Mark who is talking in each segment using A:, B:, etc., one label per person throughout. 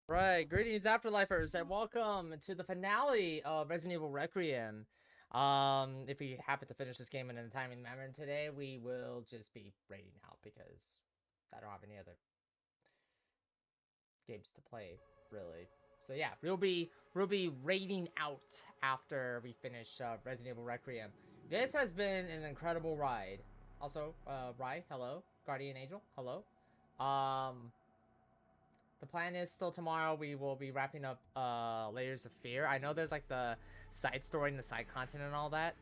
A: Right, greetings Afterlifers and welcome to the finale of Resident Evil Requiem. If we happen to finish this game in a timely manner today, we will just be raiding out because I don't have any other games to play, really. So yeah, we'll be raiding out after we finish Resident Evil Requiem. This has been an incredible ride. Also, Rye, hello. Guardian Angel, hello. Um, The plan is still tomorrow we will be wrapping up Layers of Fear. I know there's like the side story and the side content and all that.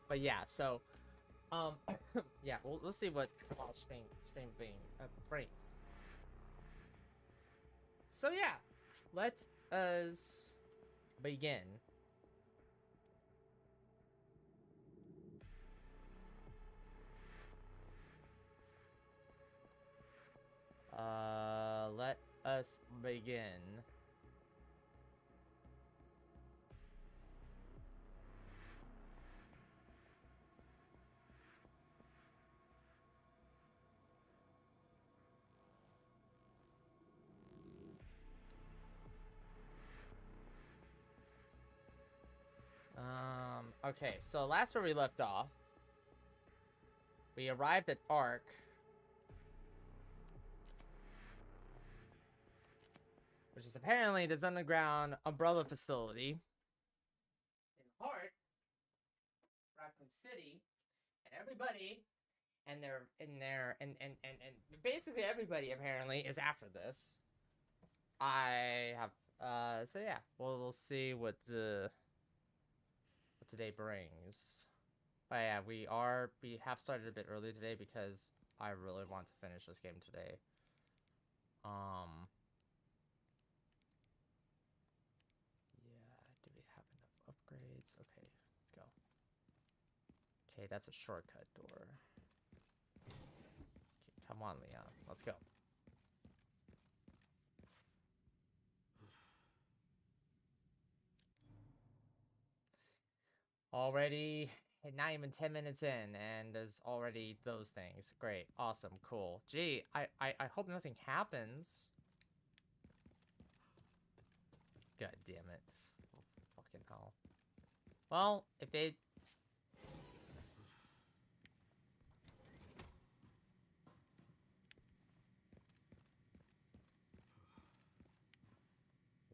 A: But yeah, so um yeah, we'll see what tomorrow's stream brings. So yeah, let us begin. Let us begin. Okay, so last where we left off, we arrived at Ark. Which is apparently this underground umbrella facility in the heart, Raccoon City, and everybody and basically everybody apparently is after this. I have so yeah, we'll see what today brings. But yeah, we have started a bit early today because I really want to finish this game today. Yeah, do we have enough upgrades? Okay, let's go. Okay, that's a shortcut door. Okay, come on, Leon. Let's go. Already not even 10 minutes in, and there's already those things. Great. Awesome. Cool. Gee, I hope nothing happens. God damn it. Fucking hell. Well, if they...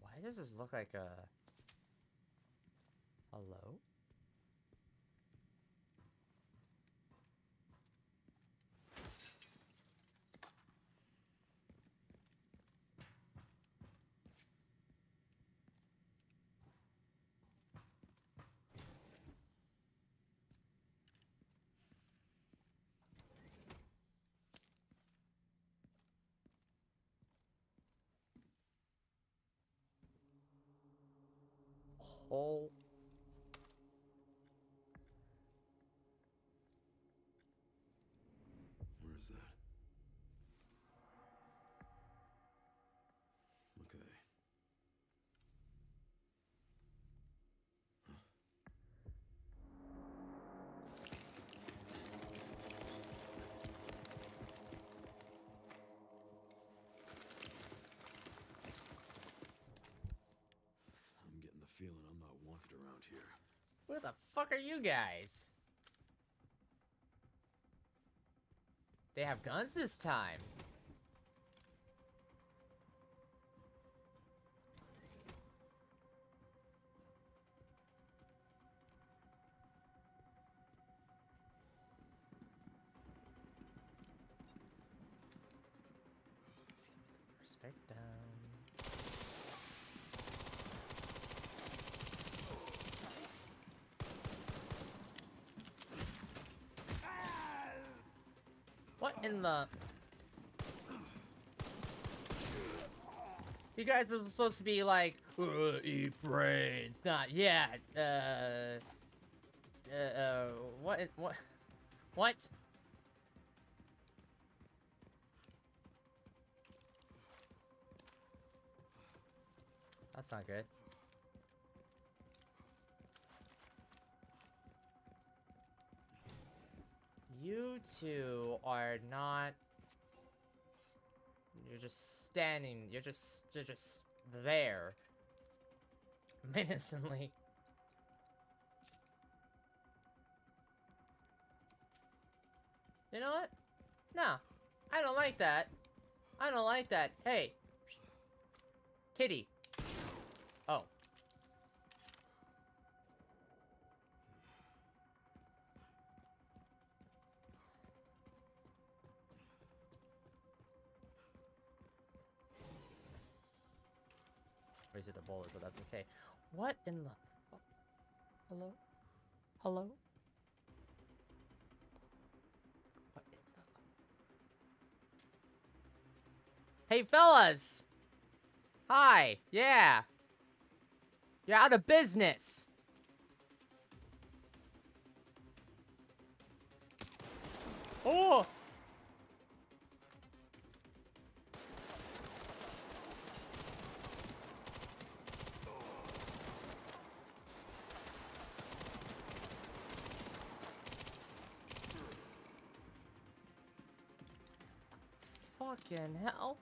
A: Why does this look like a... Hello? Oh.
B: Where is that? Okay. Huh. I'm getting the feeling I'm not wanted around here.
A: Where the fuck are you guys? They have guns this time. Who's gonna be the first victim? What in the... You guys are supposed to be like, eat brains, not yet. What? What? That's not good. You two are not You're just standing. You're just there, menacingly. You know what? No, I don't like that. I don't like that. Hey, kitty. Oh. Wasted a bullet, but that's okay. What in the... Hello? Hello? What in the... Hey, fellas! Hi! Yeah! You're out of business! Oh! Fucking hell.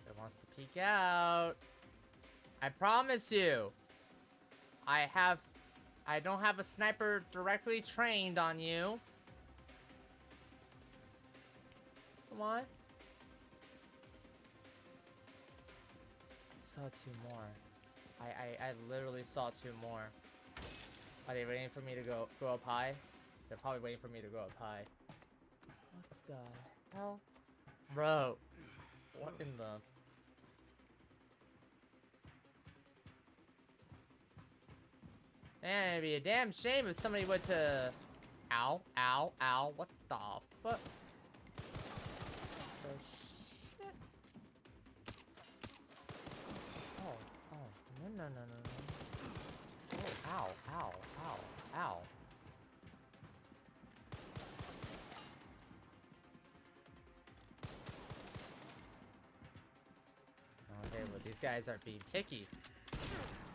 A: It wants to peek out. I promise you. I don't have a sniper directly trained on you. Come on. Saw two more. I literally saw two more. Are they waiting for me to go up high? They're probably waiting for me to go up high. What the hell? Bro. What in the... Man, it'd be a damn shame if somebody were to... Ow, ow, ow. What the fuck? Oh, shit. Oh, no. Oh, ow. Okay, well, these guys are being picky.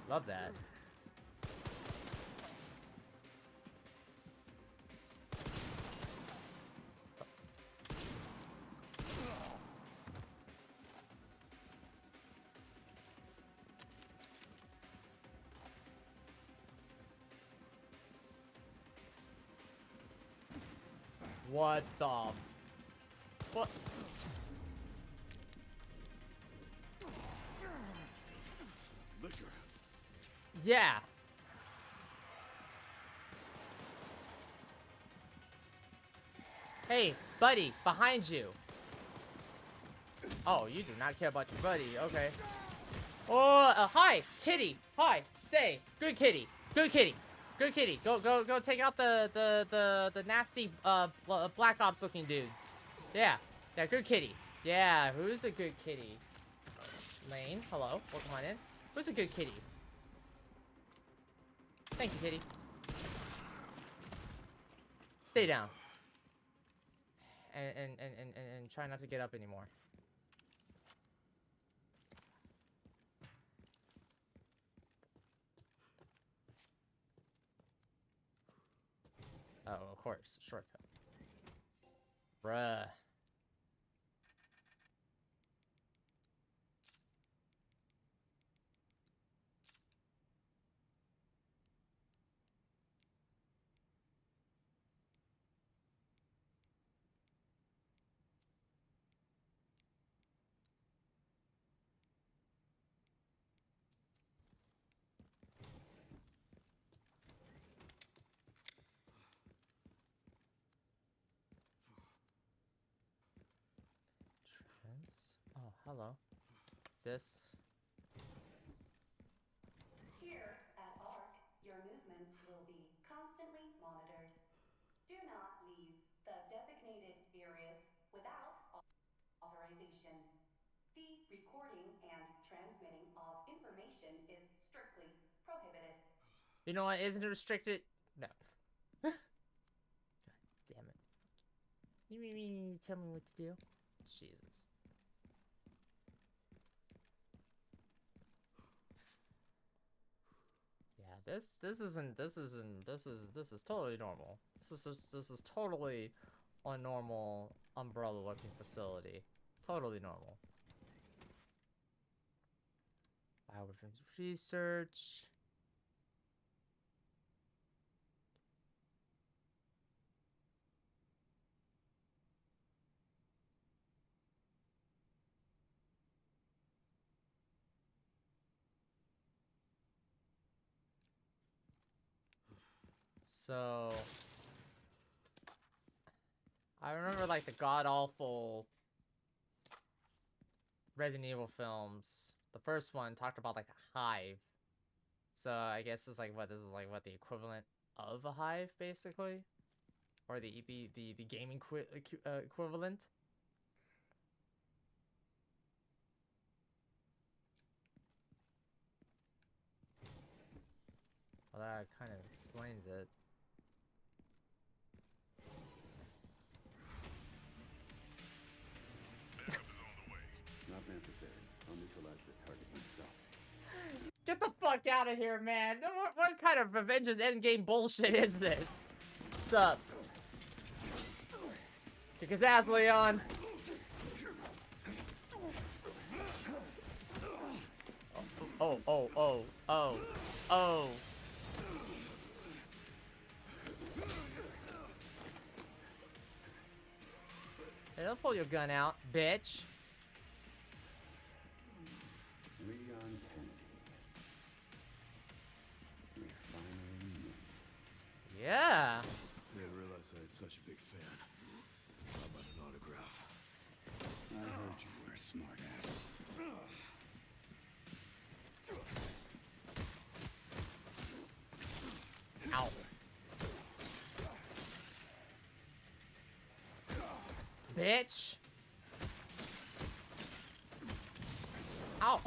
A: Love that. What the... What?
B: Liquor.
A: Yeah. Hey, buddy, behind you. Oh, you do not care about your buddy. Okay. Oh, hi, kitty. Hi, stay. Good kitty. Good kitty. Good kitty. Go take out the nasty Black Ops looking dudes. Yeah, good kitty. Yeah, who's a good kitty? Lane, hello. Welcome on in. Who's a good kitty? Thank you, kitty. Stay down. And try not to get up anymore. Oh, of course. Shortcut. Bruh. Oh, hello. This.
C: Here at ARC, your movements will be constantly monitored. Do not leave the designated areas without authorization. The recording and transmitting of information is strictly prohibited.
A: You know what? Isn't it restricted? No. God damn it. You mean tell me what to do? Jesus. Yeah, this is totally normal. This is totally a normal umbrella looking facility. Totally normal. Bioweapons research. So I remember like the god-awful Resident Evil films. The first one talked about like a hive. So I guess it's like what this is like what the equivalent of a hive basically, or the gaming equivalent. Well, that kind of explains it.
B: Not necessary. I'll neutralize the target myself.
A: Get the fuck out of here, man! What kind of Avengers Endgame bullshit is this? What's up? Kick his ass, Leon! Oh. Hey, don't pull your gun out, bitch.
B: Leon Kennedy. We finally meet.
A: Yeah.
B: Didn't realize I had such a big fan. How about an autograph? I heard you were a smart ass.
A: Ow. Bitch. Ow.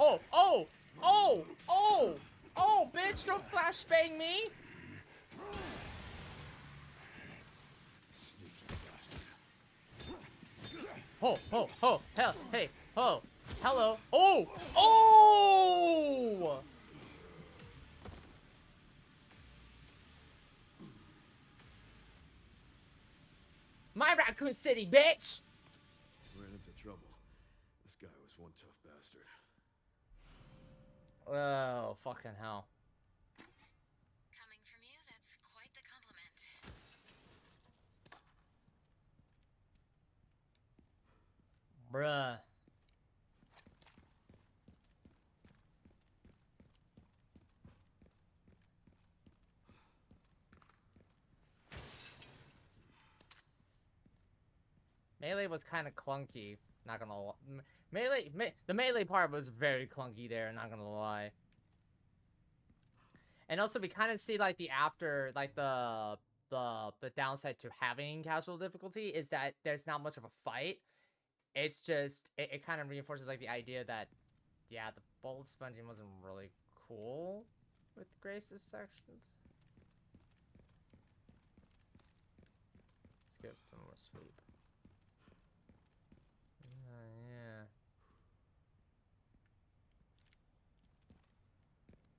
A: Oh, bitch, don't flashbang me. Oh, hell, hey, oh, hello, oh! My Raccoon City, bitch!
B: Ran into trouble. This guy was one tough bastard.
A: Oh, fucking hell.
D: Coming from you, that's quite the compliment.
A: Bruh. Melee was kind of clunky, not gonna lie. The melee part was very clunky there, not gonna lie. And also we kind of see like the after, like the downside to having casual difficulty is that there's not much of a fight. It's just, it kind of reinforces like the idea that, yeah, the bullet sponging wasn't really cool with Grace's sections. Let's get one more sweep. Yeah.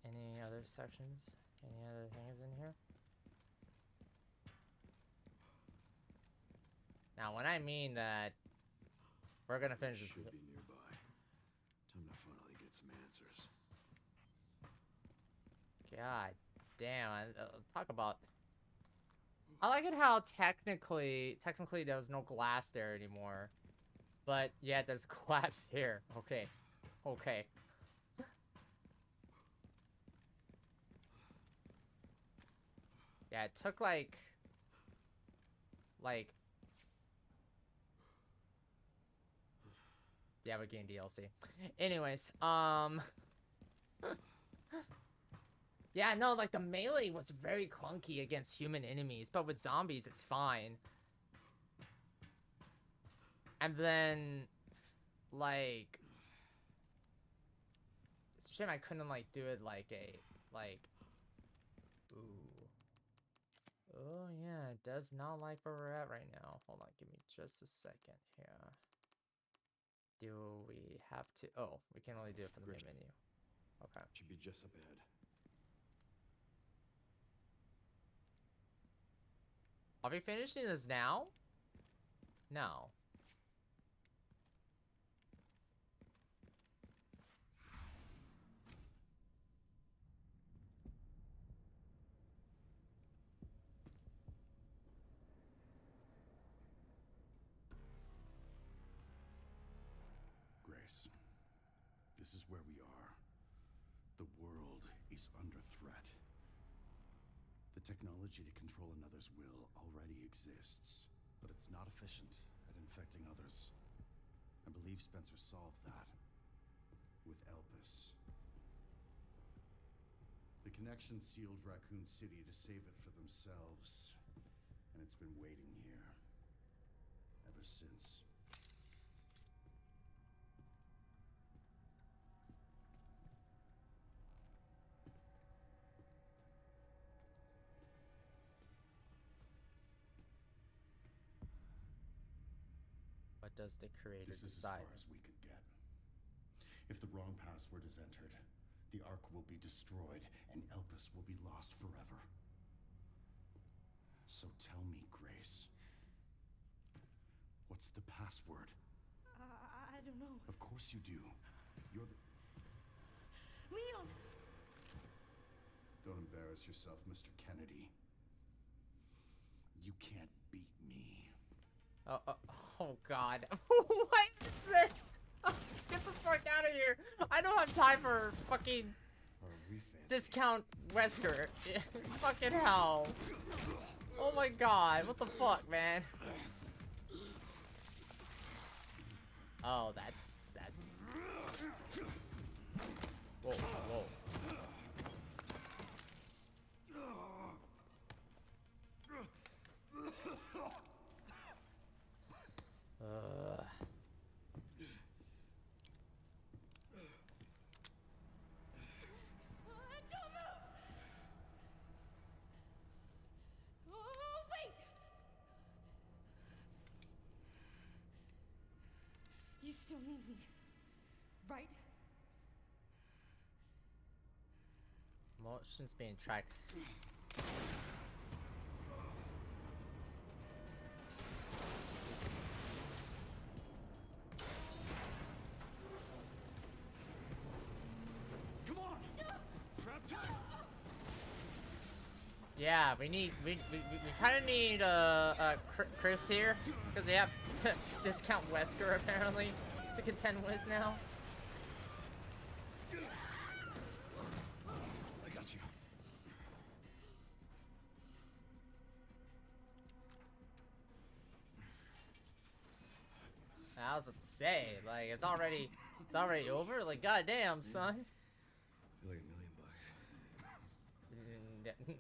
A: Any other sections? Any other things in here? Now, when I mean that we're gonna finish this.
B: Should be nearby. Time to finally get some answers.
A: God damn! Talk about. I like it how technically there was no glass there anymore, but yeah, there's glass here. Okay. Yeah, it took like. Yeah, we gained DLC. Anyways, yeah, no, like the melee was very clunky against human enemies, but with zombies, it's fine. And then, like, it's a shame I couldn't like do it like ooh. Oh yeah, it does not like where we're at right now. Hold on, give me just a second here. Do we have to? Oh, we can only do it from the main menu. Okay.
B: Should be just up ahead.
A: Are we finishing this now? No.
B: Grace, this is where we are. The world is under threat. The technology to control another's will already exists, but it's not efficient at infecting others. I believe Spencer solved that with Elpis. The connection sealed Raccoon City to save it for themselves, and it's been waiting here ever since.
A: What does the creator
B: This is as
A: decide?
B: far as we could get. If the wrong password is entered, the Ark will be destroyed, and Elpis will be lost forever. So tell me, Grace, what's the password?
E: I don't know.
B: Of course you do. You're the...
E: Leon!
B: Don't embarrass yourself, Mr. Kennedy. You can't beat me.
A: Oh God. What is this? Get the fuck out of here. I don't have time for fucking
B: Are we fancy?
A: discount Wesker. Fucking hell. Oh my God. What the fuck, man? Oh, that's... Whoa, whoa.
E: Don't move! Oh, wait! You still need me, right?
A: Motion's being tracked.
B: Come on! Grab time!
A: Yeah, we kind of need Chris here because we have to discount Wesker apparently to contend with now.
B: I got you.
A: I was about to say, like, it's already over. Like, goddamn, son.
B: I feel like $1 million.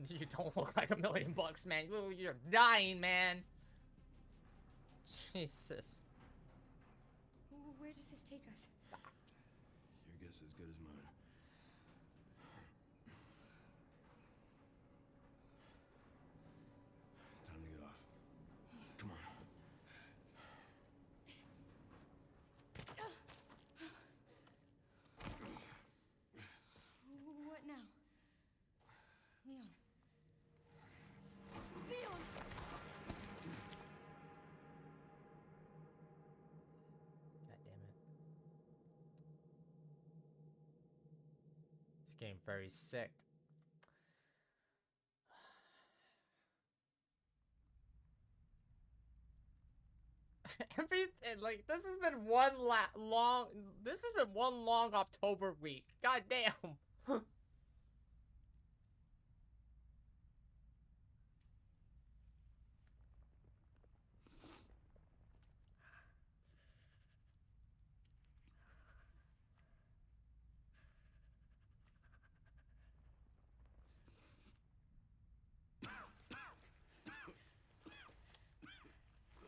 A: You don't look like $1 million, man. You're dying, man. Jesus.
E: Where does this take us?
B: Your guess is as good as mine. Time to get off. Come on.
E: What now? Leon. Leon!
A: God damn it. It's getting very sick. Everything, like, this has been one long October week. God damn.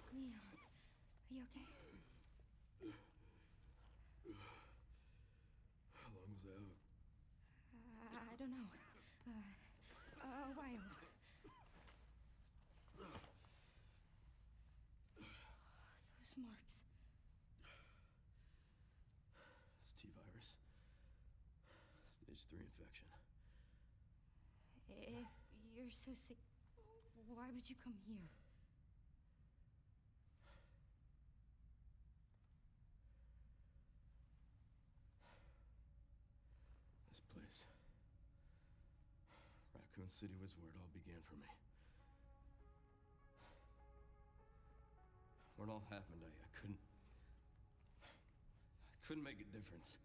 E: Leon, are you okay?
B: How long was I out?
E: I don't know. A while. Those marks.
B: It's T-virus. Stage 3 infection.
E: If you're so sick, why would you come here?
F: Raccoon City was where it all began for me. When it all happened, I couldn't make a difference.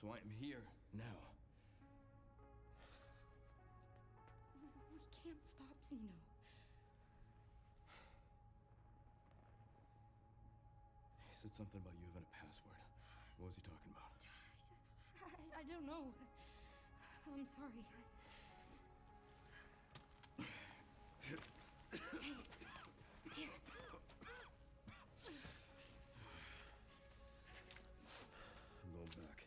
F: So I am here now.
E: We can't stop Zeno.
F: He said something about you having a password. What was he talking about?
E: I don't know. I'm sorry. Here.
F: I'm going back.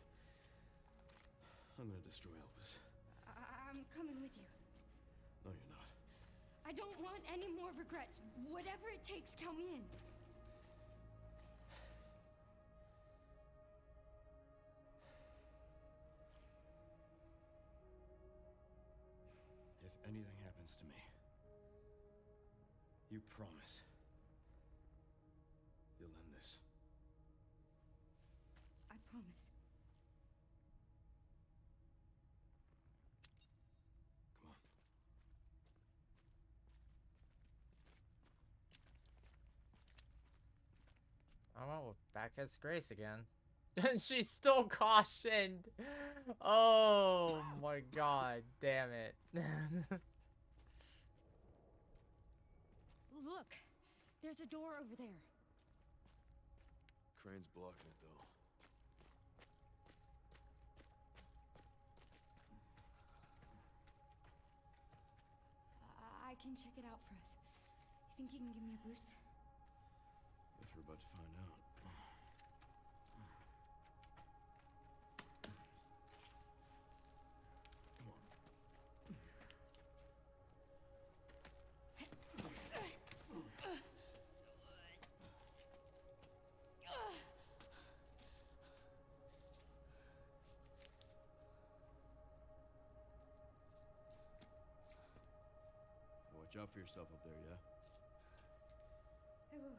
F: I'm gonna destroy Elvis.
E: I'm coming with you.
F: No, you're not.
E: I don't want any more regrets. Whatever it takes, count me in.
F: If anything happens to me, you promise you'll end this.
E: I promise.
F: Come on.
A: Oh, back as Grace again. She's still cautioned. Oh my god, damn it.
E: Look, there's a door over there.
F: Crane's blocking it, though.
E: I can check it out for us. You think you can give me a boost?
F: Guess we're about to find out. Come on. Watch out for yourself up there, yeah?
E: I will.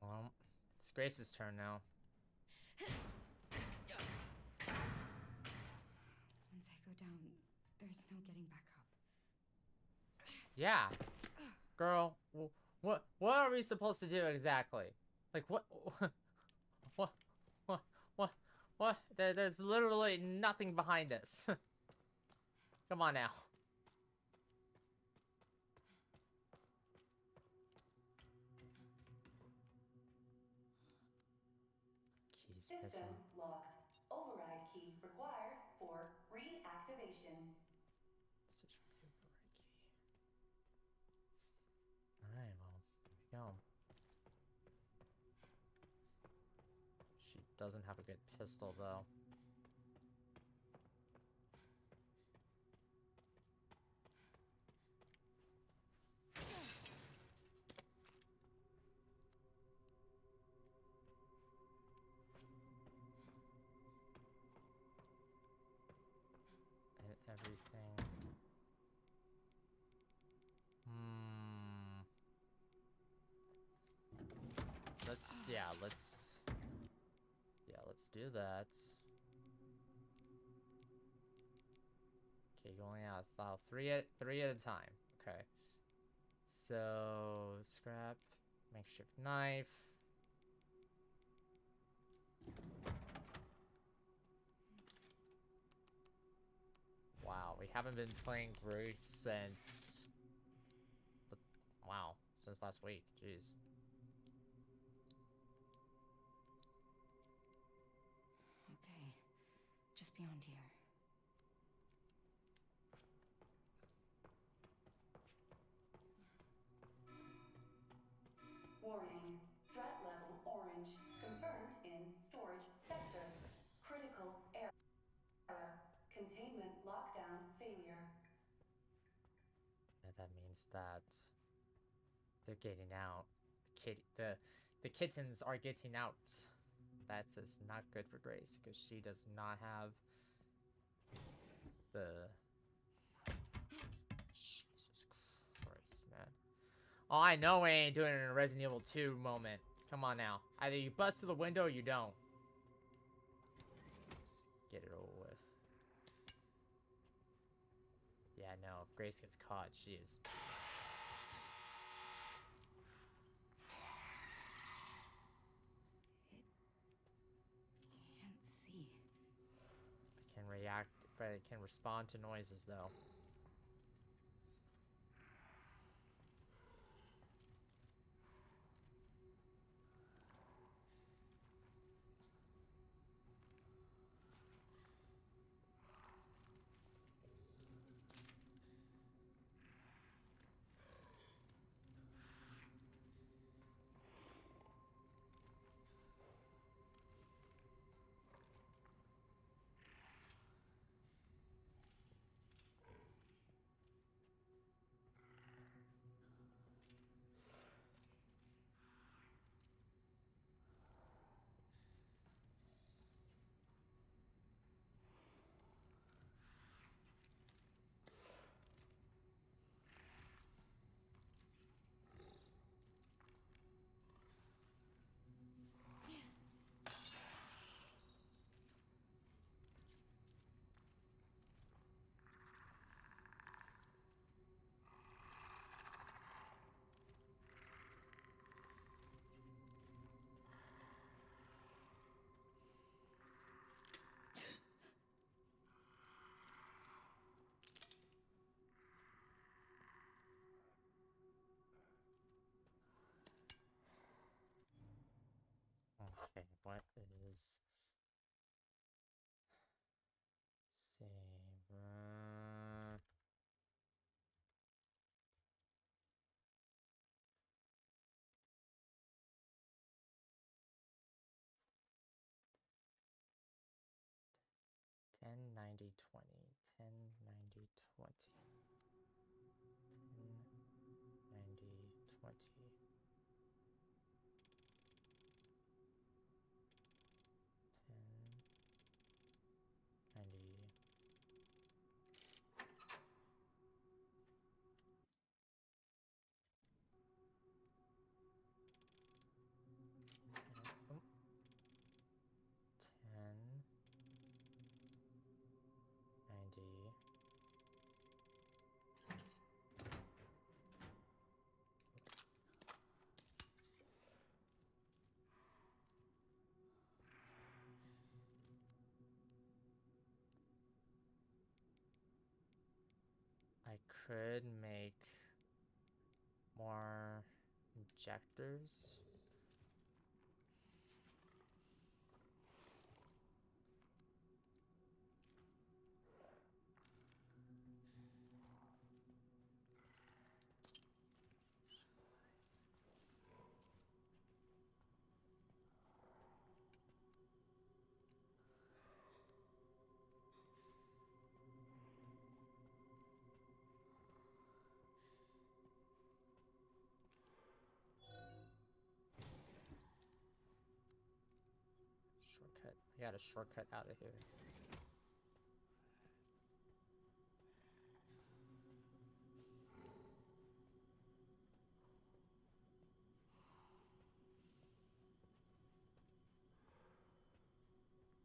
A: Well, it's Grace's turn now.
E: Once I go down, there's no getting back up.
A: Yeah. Girl, what are we supposed to do exactly? Like, what? What? There's literally nothing behind us. Come on now. Keys
C: System
A: missing.
C: locked. Override key required for reactivation.
A: Search for the override key. Alright, well, here we go. She doesn't have a good pistol, though. And everything. Let's do that. Okay, going out. Oh, three at a time. Okay. So scrap, makeshift knife. Wow, we haven't been playing Bruce since since last week. Jeez.
E: Okay, just beyond here.
C: Warning. Threat level orange. Confirmed in storage sector. Critical error. Containment lockdown failure.
A: Yeah, that means that they're getting out. The kittens are getting out. That's just not good for Grace, because she does not have the... Jesus Christ, man. Oh, I know we ain't doing it in a Resident Evil 2 moment. Come on now. Either you bust through the window or you don't. Just get it over with. Yeah, no, if Grace gets caught, she is...
E: Can't see.
A: It can react, but it can respond to noises, though. Okay, what is... Save... 10, 90, 20. 10, 90, 20. 10, 90, 20. 10, 90. Oh. 10, 90. I could make more injectors. Shortcut. I got a shortcut out of here.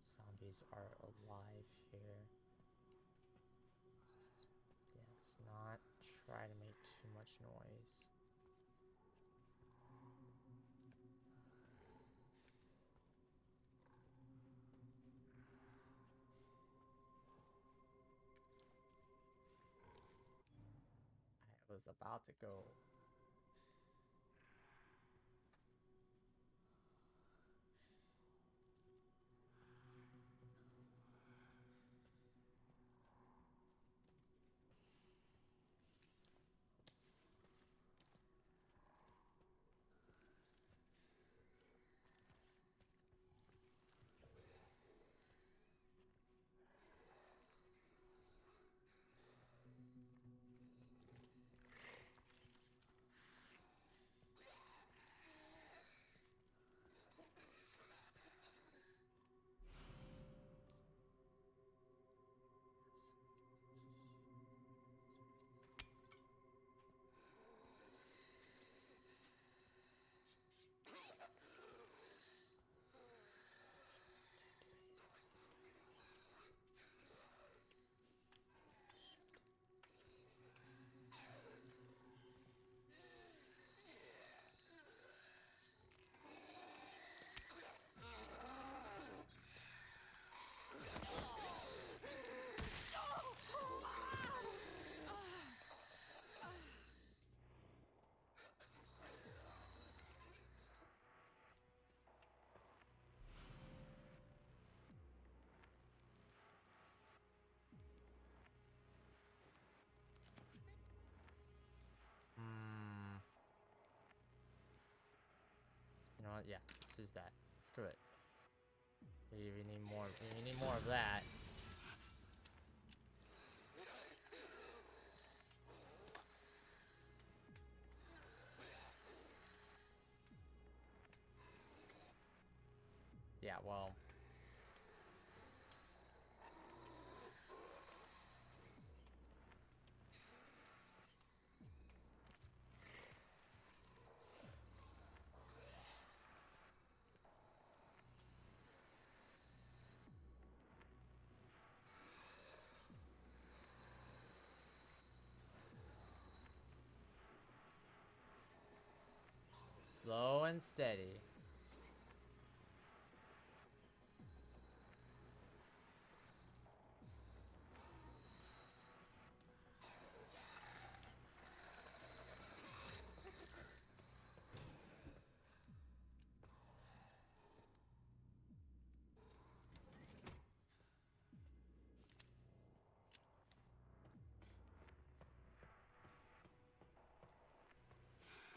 A: Zombies are alive here. Yeah, let's not try to make too much noise. I was about to go. Yeah, let's use that. Screw it. We need more. We need more of that. Yeah, well. Slow and steady.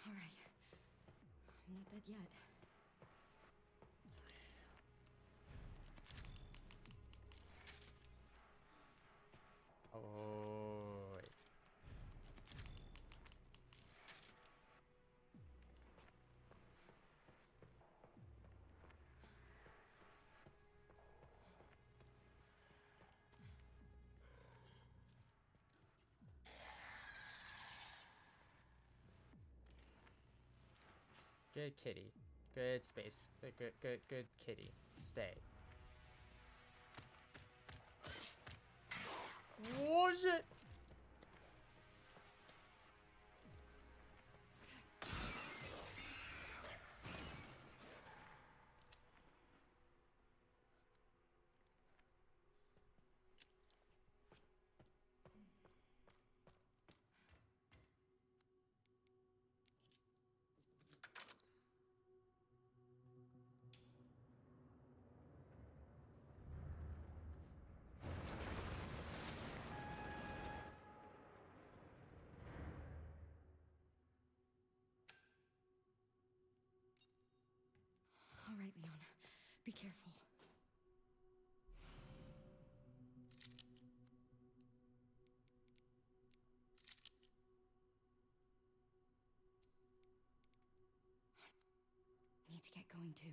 E: All right. I'm not dead yet.
A: Oh, wait. Good kitty. Good space. Good kitty. Stay. Oh shit!
E: All right, Leon. Be careful. Need to get going too.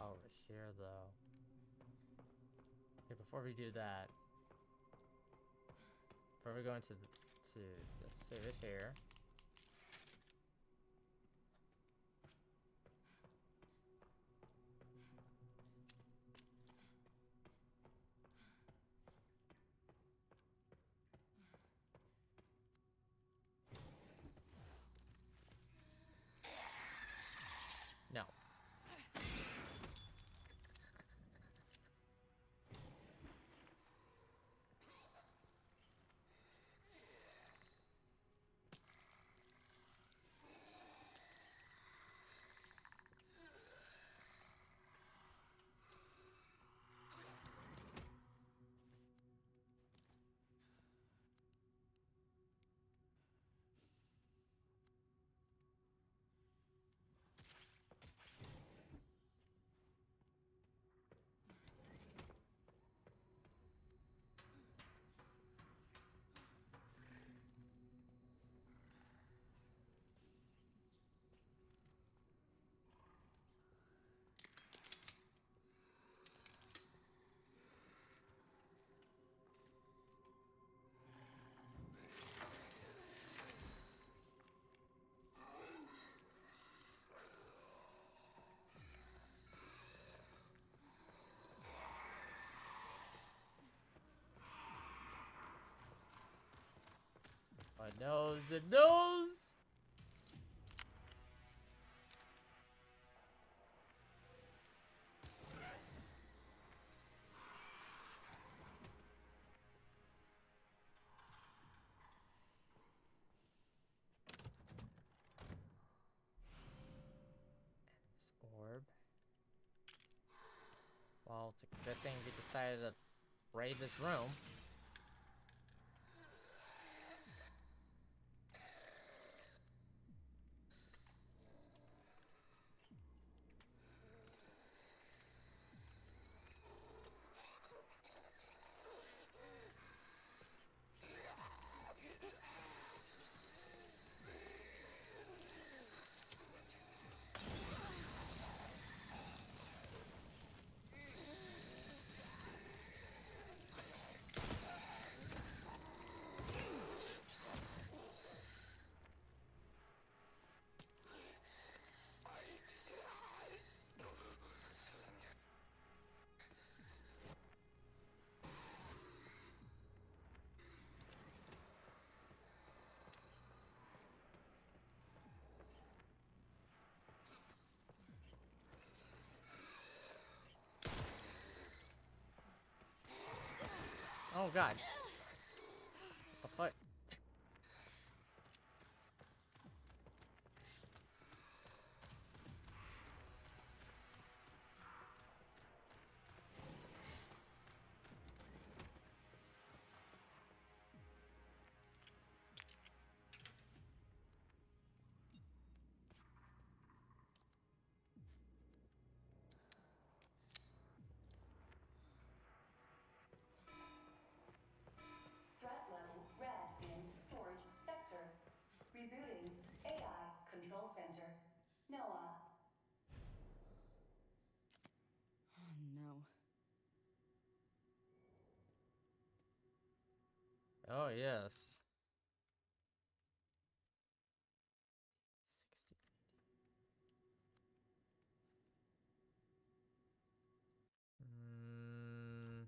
A: Over here, though. Okay, before we do that, before we go into let's save it here. No. It knows, it knows! This orb. Well, it's a good thing we decided to raid this room. Oh god. What the fuck?
C: Threat level red in storage sector. Rebooting AI control center. Noah.
E: Oh no.
A: Oh yes. 60. Mm.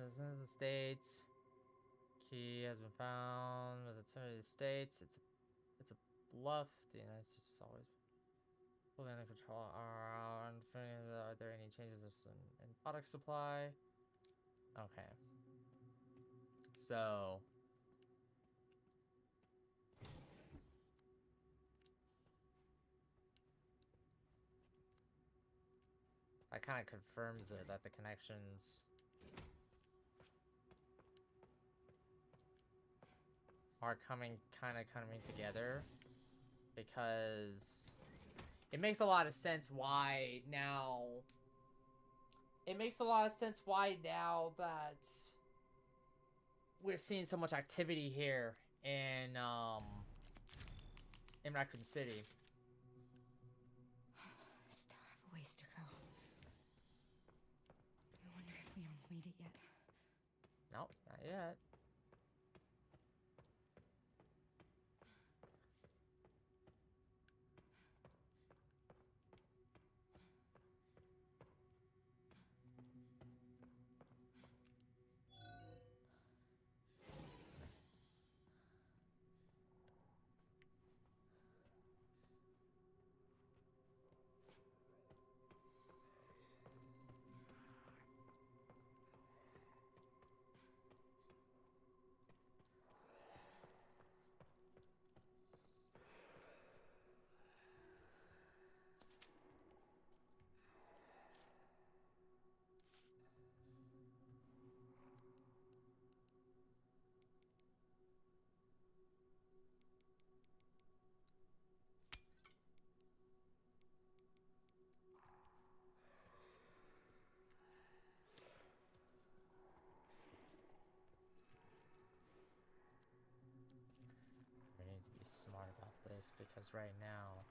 A: Is in the states. Key has been found with the United States. It's a bluff. The United States is always fully under control. Are there any changes in product supply? Okay. So that kind of confirms it that the connections are coming together, because it makes a lot of sense why now. It makes a lot of sense why now that we're seeing so much activity here in Raccoon City.
E: Still have a ways to go. I wonder if Leon's made it yet.
A: Nope, not yet. We need to be smart about this, because right now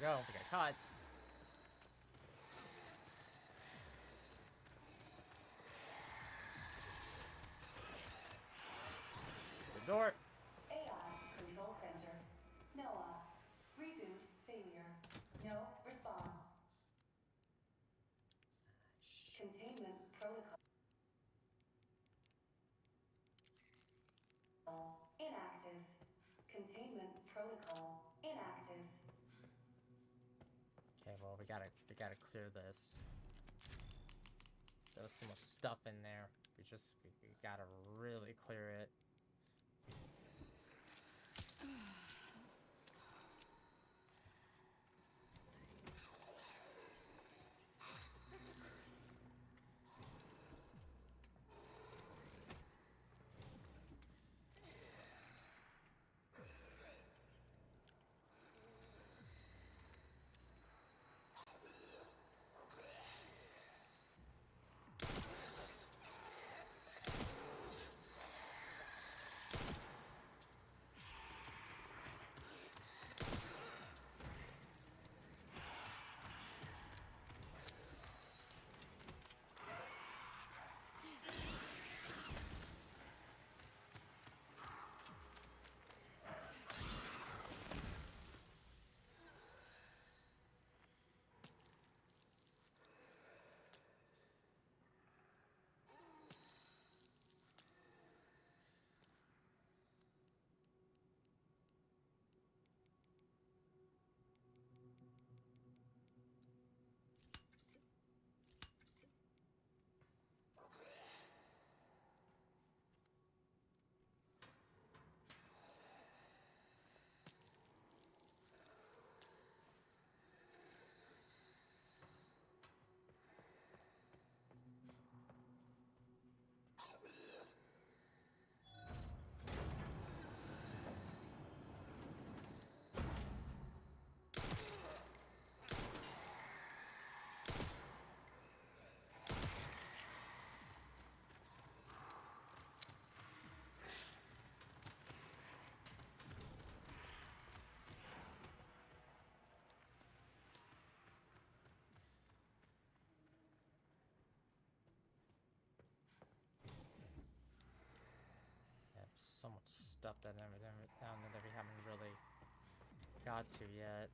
A: we go. We got caught. The door.
C: AI Control Center. Noah. Reboot failure. No response. Containment protocol inactive. Containment protocol inactive.
A: Okay, well we gotta clear this. There's so much stuff in there. We gotta really clear it. So much stuff that that we haven't really got to yet.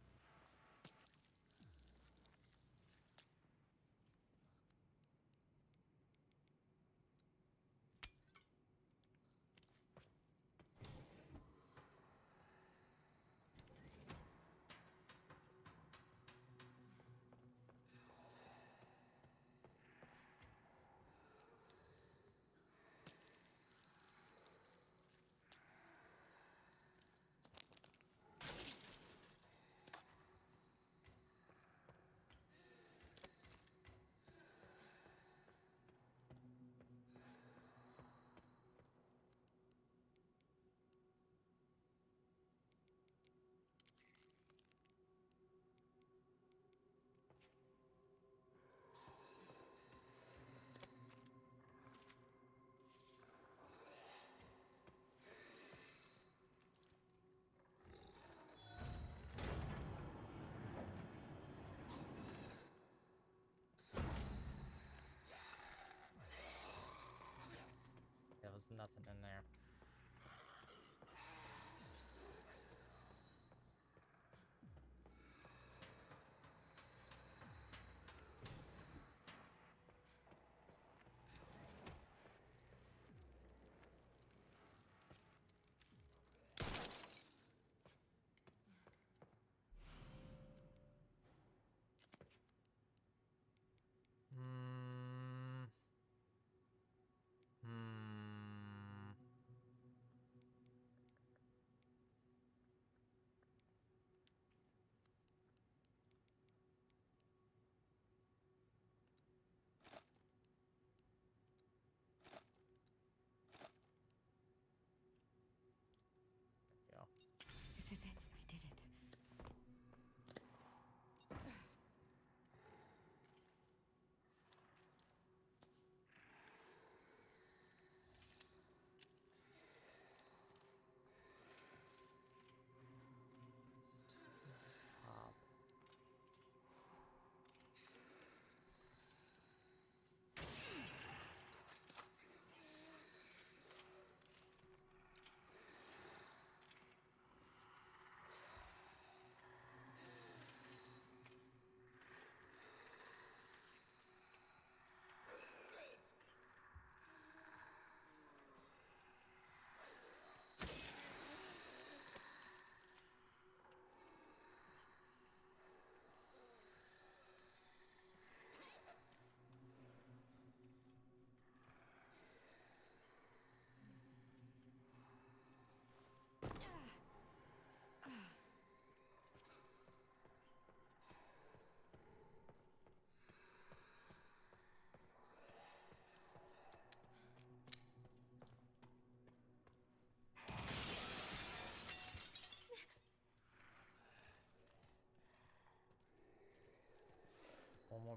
A: There was nothing in there.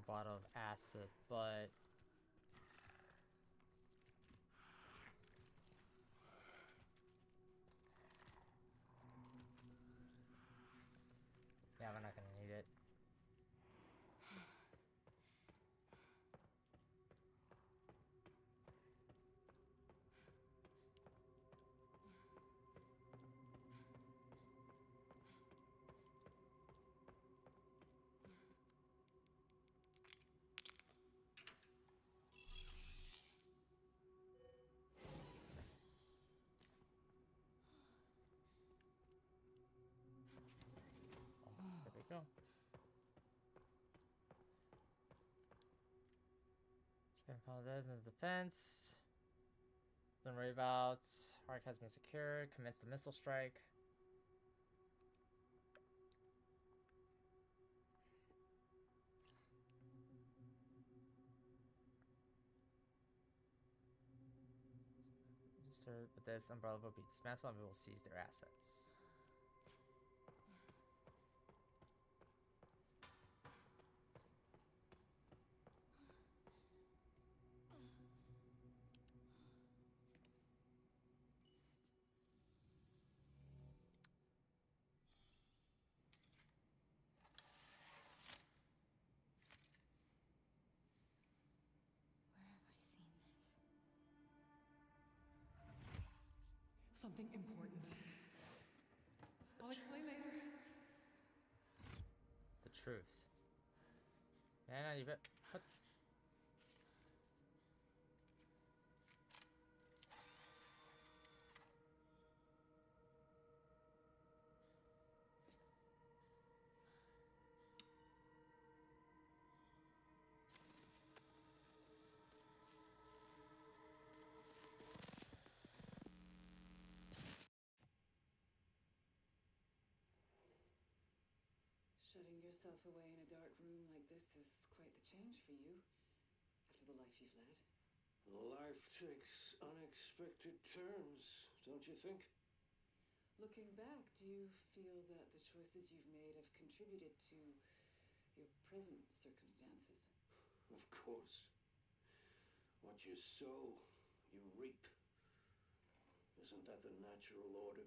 A: more bottle of acid, but yeah, we're not gonna need it. There we go. Apologize in the defense. Don't worry about. Arc has been secured. Commence the missile strike. With this, Umbrella will be dismantled and we will seize their assets.
E: Where have I seen this?
G: Something important. I'll explain later.
A: The truth. Yeah, no, you bet. What?
G: Shutting yourself away in a dark room like this is quite the change for you, after the life you've led.
H: Life takes unexpected turns, don't you think?
G: Looking back, do you feel that the choices you've made have contributed to your present circumstances?
H: Of course. What you sow, you reap. Isn't that the natural order?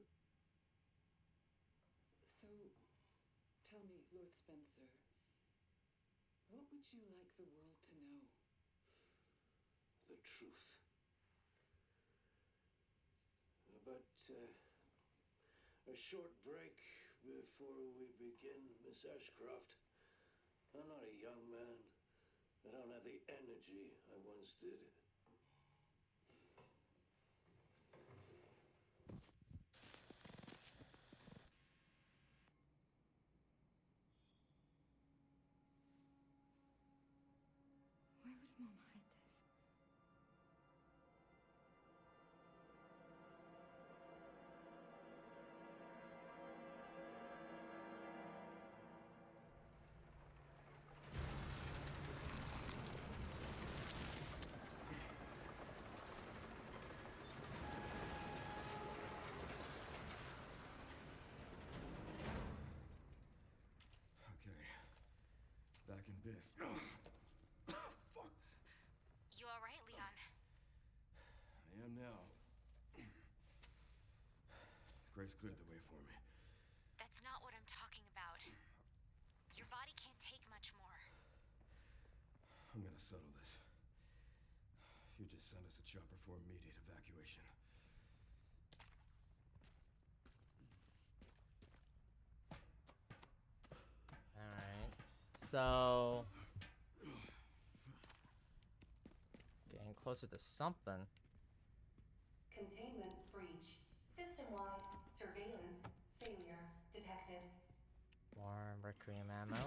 G: So, tell me, Lord Spencer, what would you like the world to know?
H: The truth. But, a short break before we begin, Miss Ashcroft. I'm not a young man. I don't have the energy I once did.
E: Why would Mom hide this?
F: Okay. Back in biz. Fuck.
D: You alright, Leon?
F: I am now. Grace cleared the way for me.
D: That's not what I'm talking about. Your body can't take much more.
F: I'm gonna settle this. You just send us a chopper for immediate evacuation.
A: Alright. So getting closer to something.
C: Containment breach. System-wide surveillance failure detected.
A: More Requiem ammo.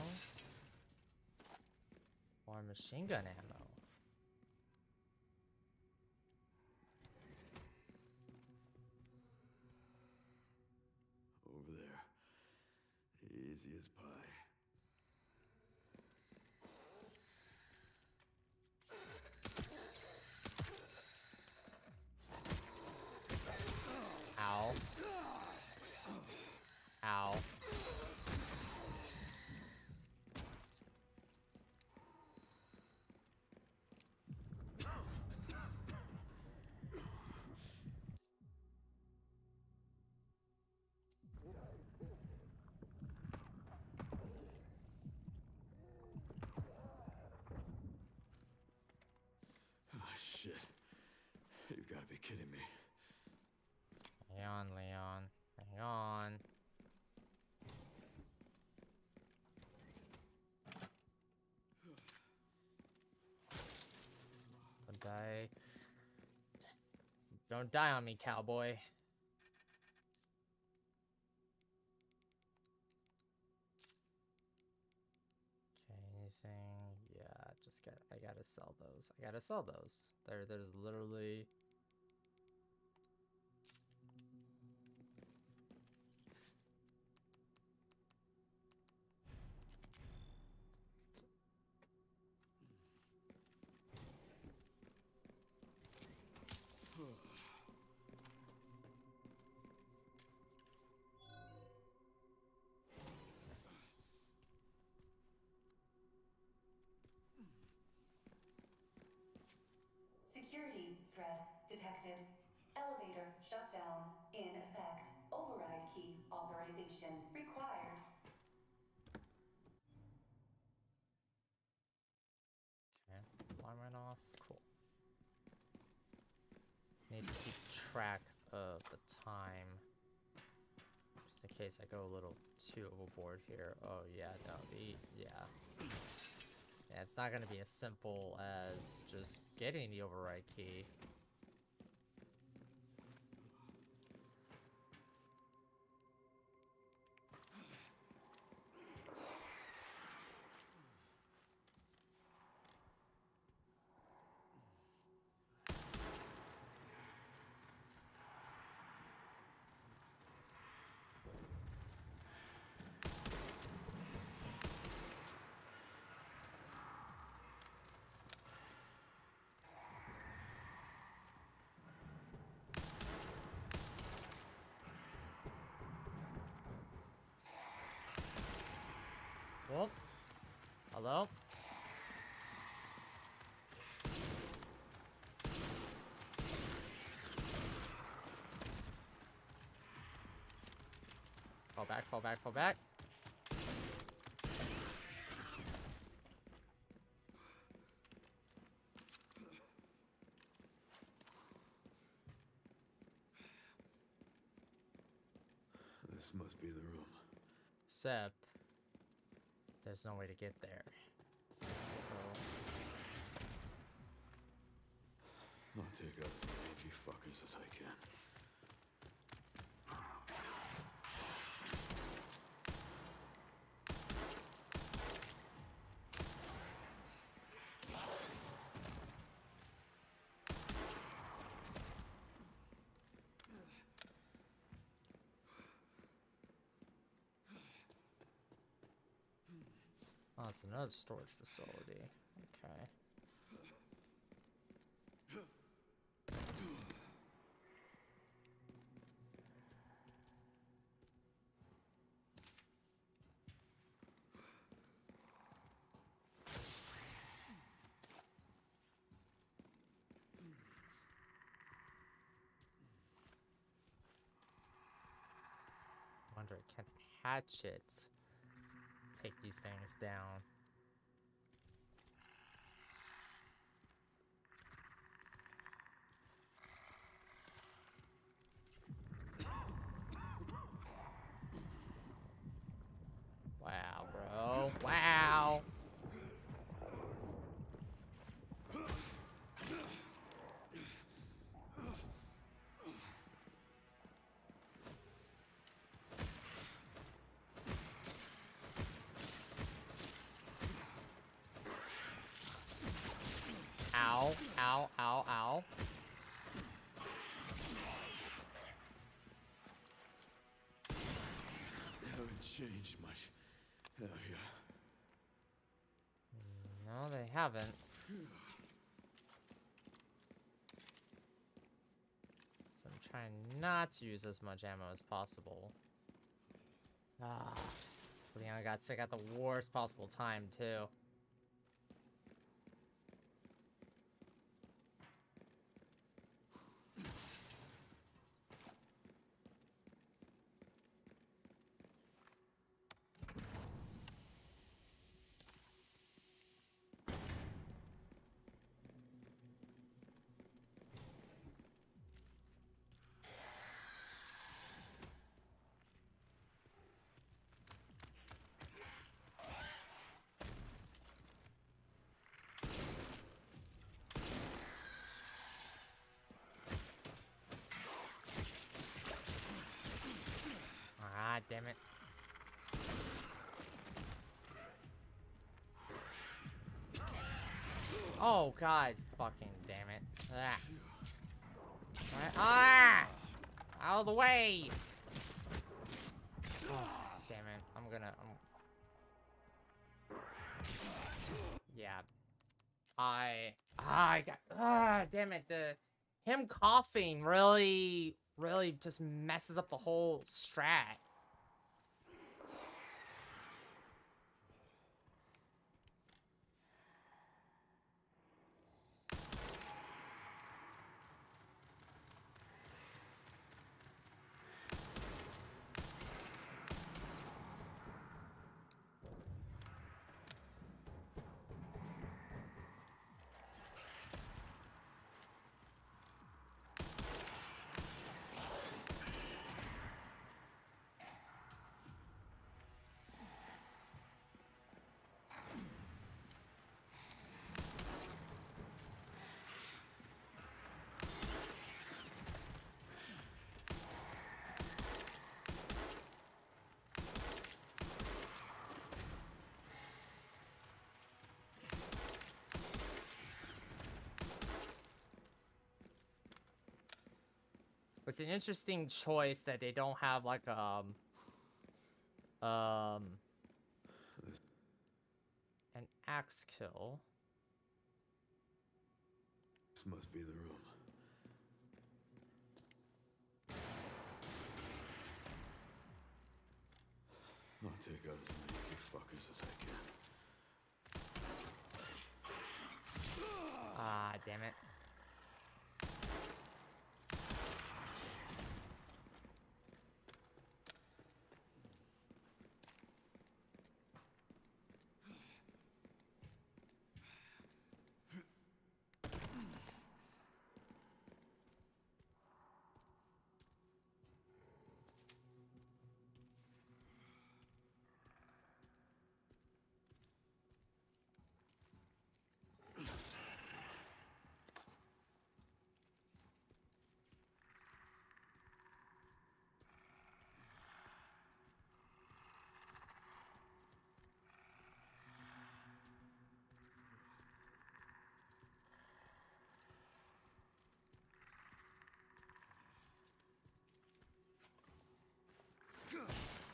A: More machine gun ammo.
F: Over there. Easy as pie.
A: Ow. Ow. Don't die on me, cowboy. Okay, anything? Yeah, I gotta sell those. I gotta sell those. There's literally...
C: Security threat detected. Elevator shutdown in effect. Override key authorization required.
A: Okay, alarm went off. Cool. Need to keep track of the time. Just in case I go a little too overboard here. Oh yeah, no, yeah. Yeah, it's not gonna be as simple as just getting the override key. Well, hello? Fall back, fall back, fall back.
F: This must be the room.
A: Except, there's no way to get there. So,
F: I'll take out as many of you fuckers as I can.
A: oh, it's another storage facility. Okay. Wonder, can hatchet take these things down? Wow, bro. Wow. Ow, ow, ow, ow.
F: You haven't changed much, have you?
A: No, they haven't. So I'm trying not to use as much ammo as possible. Ah, Leon got sick at the worst possible time, too. damn it. Oh god, fucking damn it. Ah. Ah! Out of the way! Oh, damn it. Yeah. Damn it. Him coughing really just messes up the whole strat. It's an interesting choice that they don't have like an axe kill.
F: This must be the room. I'll take out as many of you fuckers as I can.
A: Ah, damn it.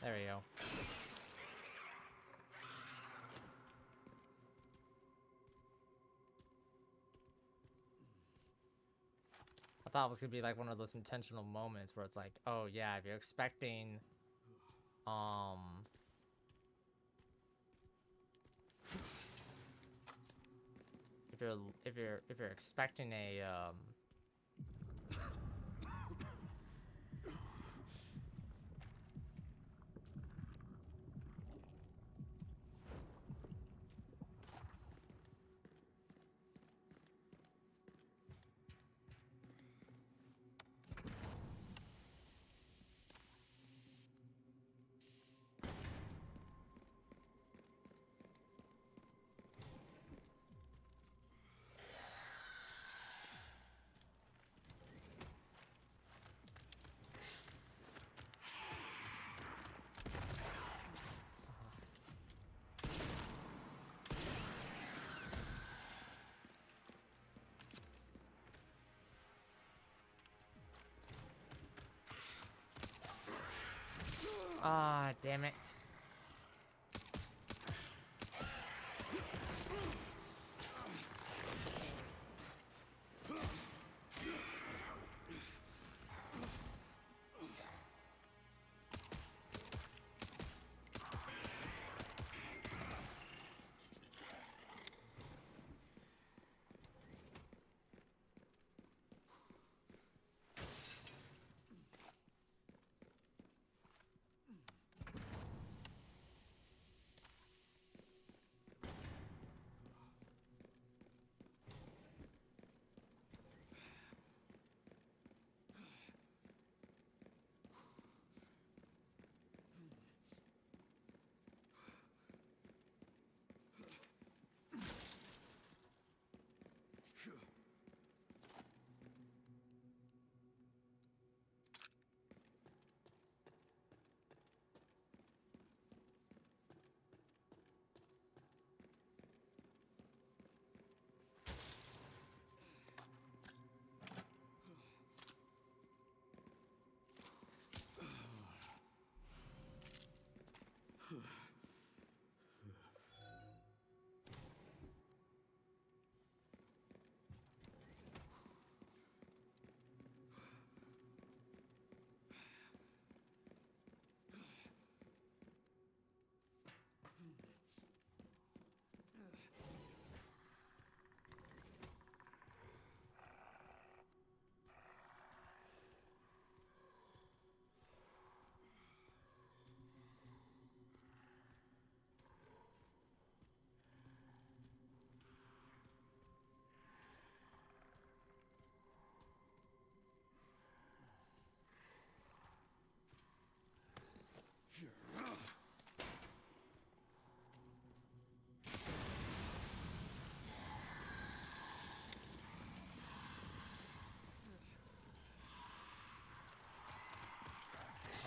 A: There we go. I thought it was gonna be like one of those intentional moments where it's like, oh yeah, if you're expecting, if you're expecting a ah, damn it.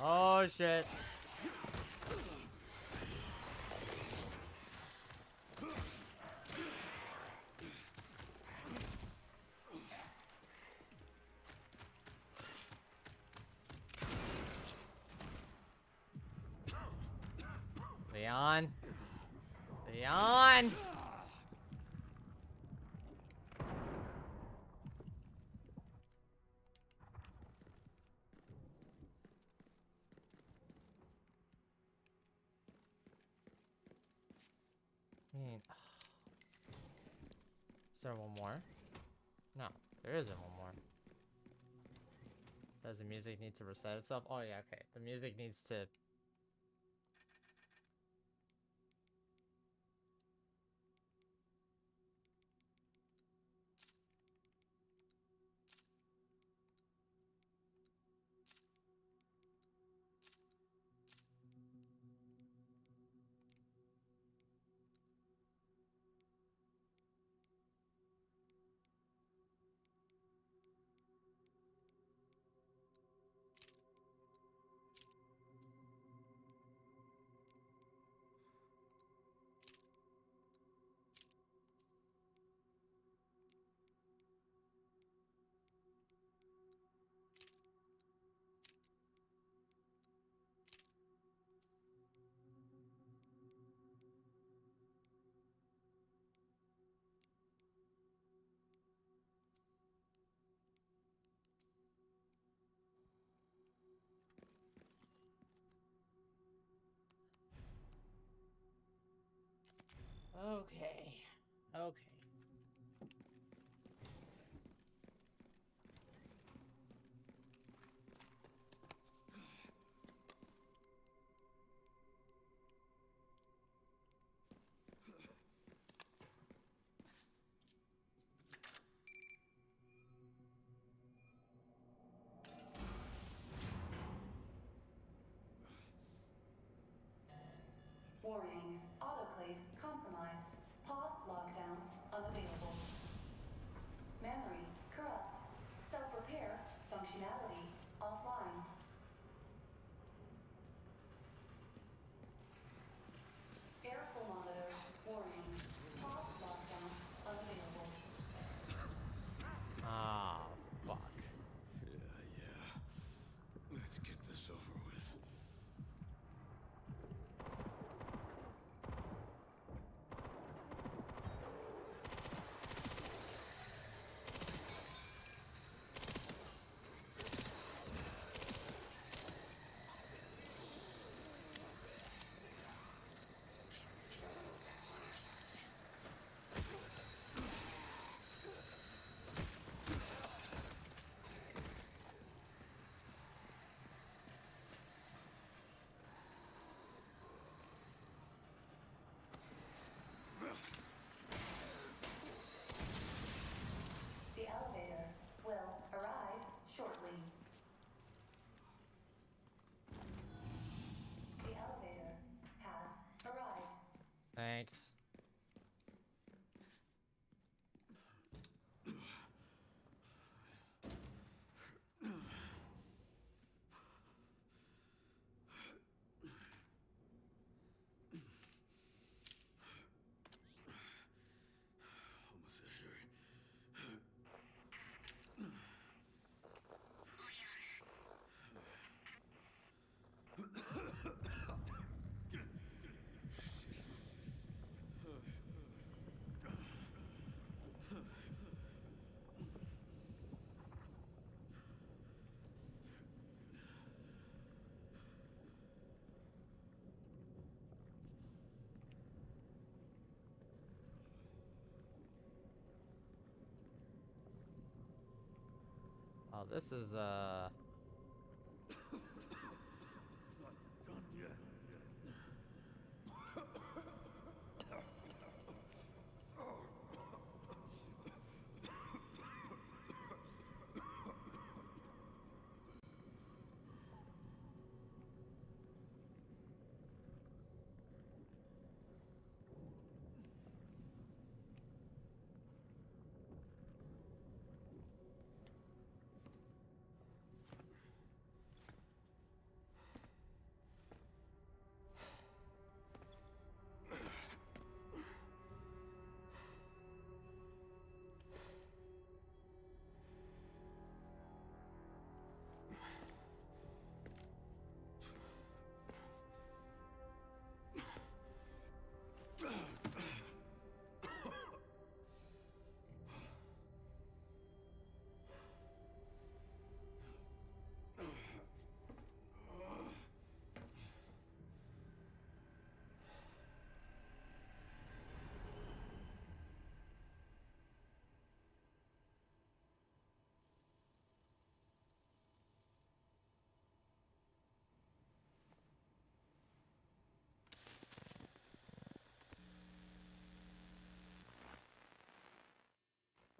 A: Oh shit. Leon. Leon. Is there one more? No, there isn't one more. Does the music need to reset itself? Oh yeah, okay. The music needs to... Okay. Okay.
C: Warning, autoclave compromised. Pod lockdown unavailable. Memory corrupt. Self-repair functionality offline. Airflow monitor warning. Pod lockdown unavailable.
A: Ah, fuck.
F: Yeah. Let's get this over with.
C: The elevator will arrive shortly. The elevator has arrived.
A: Thanks.
F: Almost there, Sherry.
A: Oh, this is,
F: Not done yet.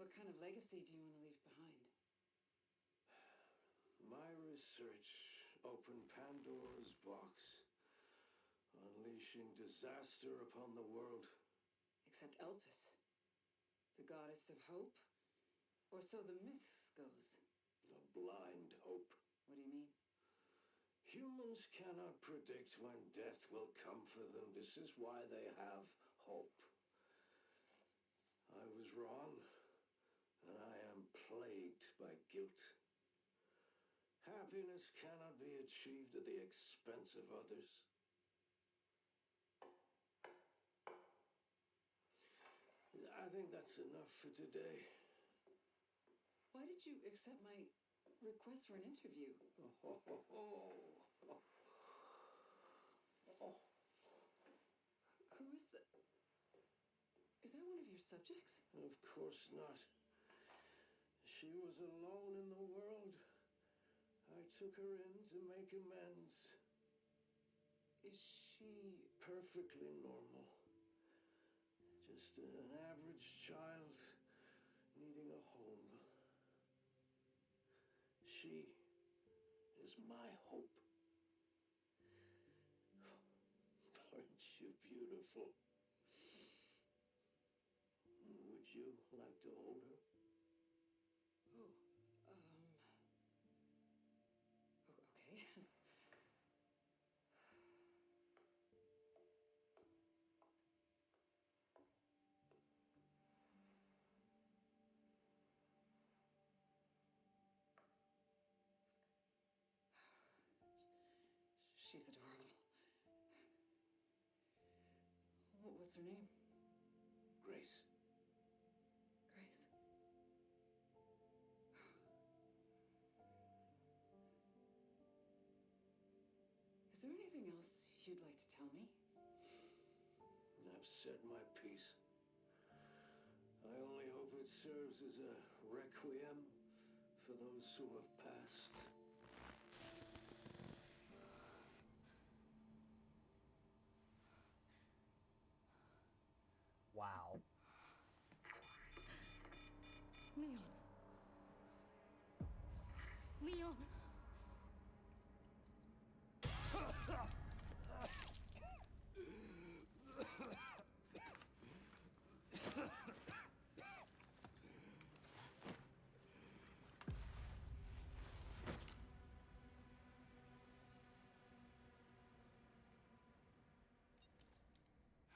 G: What kind of legacy do you want to leave behind?
H: My research opened Pandora's box, unleashing disaster upon the world.
G: Except Elpis, the goddess of hope? Or so the myth goes.
H: A blind hope.
G: What do you mean?
H: Humans cannot predict when death will come for them. This is why they have hope. I was wrong, and I am plagued by guilt. Happiness cannot be achieved at the expense of others. I think that's enough for today.
G: Why did you accept my request for an interview? Who is that? Is that one of your subjects?
H: Of course not. She was alone in the world. I took her in to make amends.
G: Is she...
H: Perfectly normal. Just an average child needing a home. She is my hope. Aren't you beautiful? Would you like to hold her?
G: Oh, okay. She's adorable. What's her name?
H: Grace.
G: Grace. Is there anything else you'd like to tell me?
H: I've said my piece. I only hope it serves as a requiem for those who have passed.
A: Wow.
E: Leon. Leon.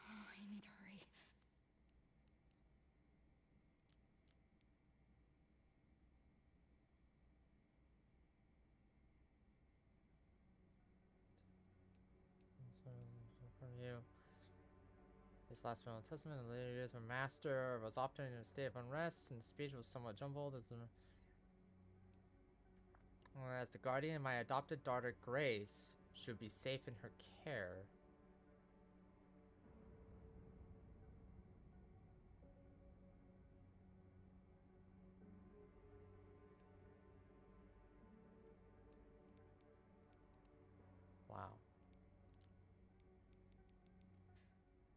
E: I need to hurry.
A: From you. His last final testament in later years, my master was often in a state of unrest, and his speech was somewhat jumbled. As the guardian, my adopted daughter Grace should be safe in her care. Wow.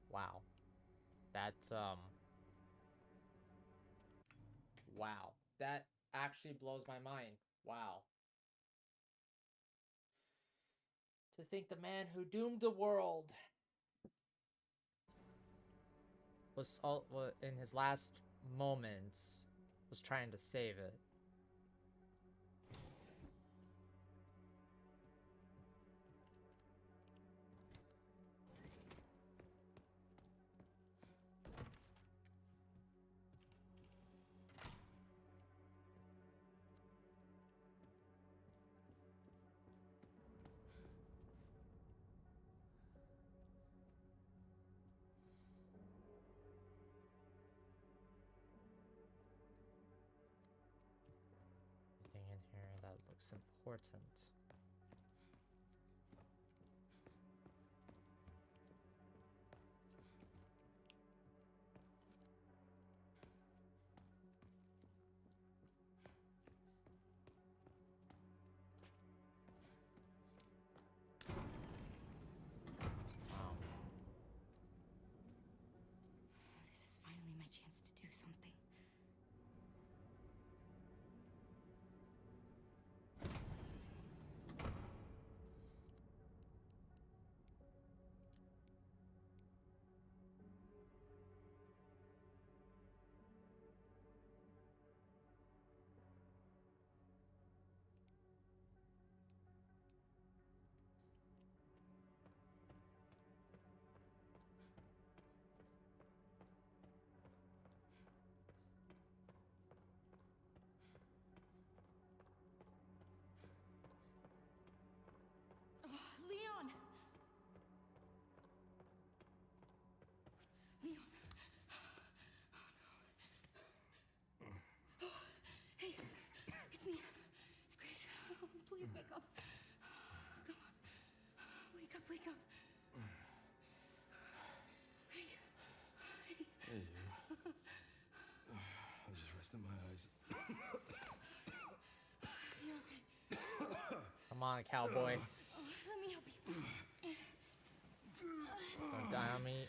A: Wow. That, wow. That actually blows my mind. Wow. To think the man who doomed the world was in his last moments was trying to save it. Anything in here that looks important? Wow.
E: This is finally my chance to do something.
A: on, cowboy.
E: Oh, let me help you.
A: Don't die on me.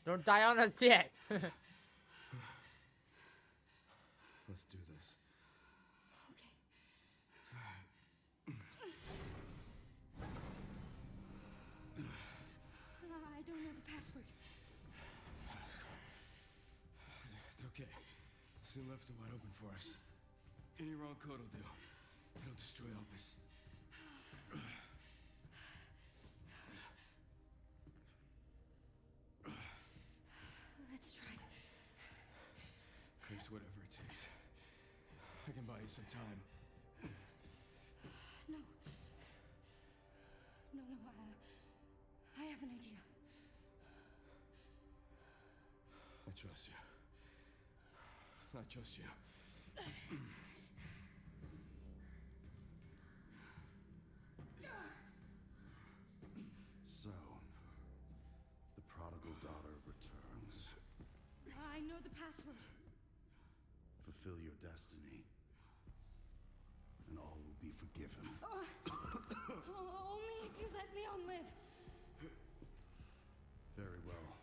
A: Don't die on us yet.
F: Let's do this.
E: Okay. I don't know the password.
F: It's okay. See left and wide open for us. Any wrong code will do. It'll destroy Elpis.
E: Let's try.
F: Grace, whatever it takes. I can buy you some time.
E: No. No, I have an idea.
F: I trust you. I trust you.
B: So, the prodigal daughter returns.
E: I know the password.
B: Fulfill your destiny, and all will be forgiven.
E: Only if you let Leon live.
B: Very well.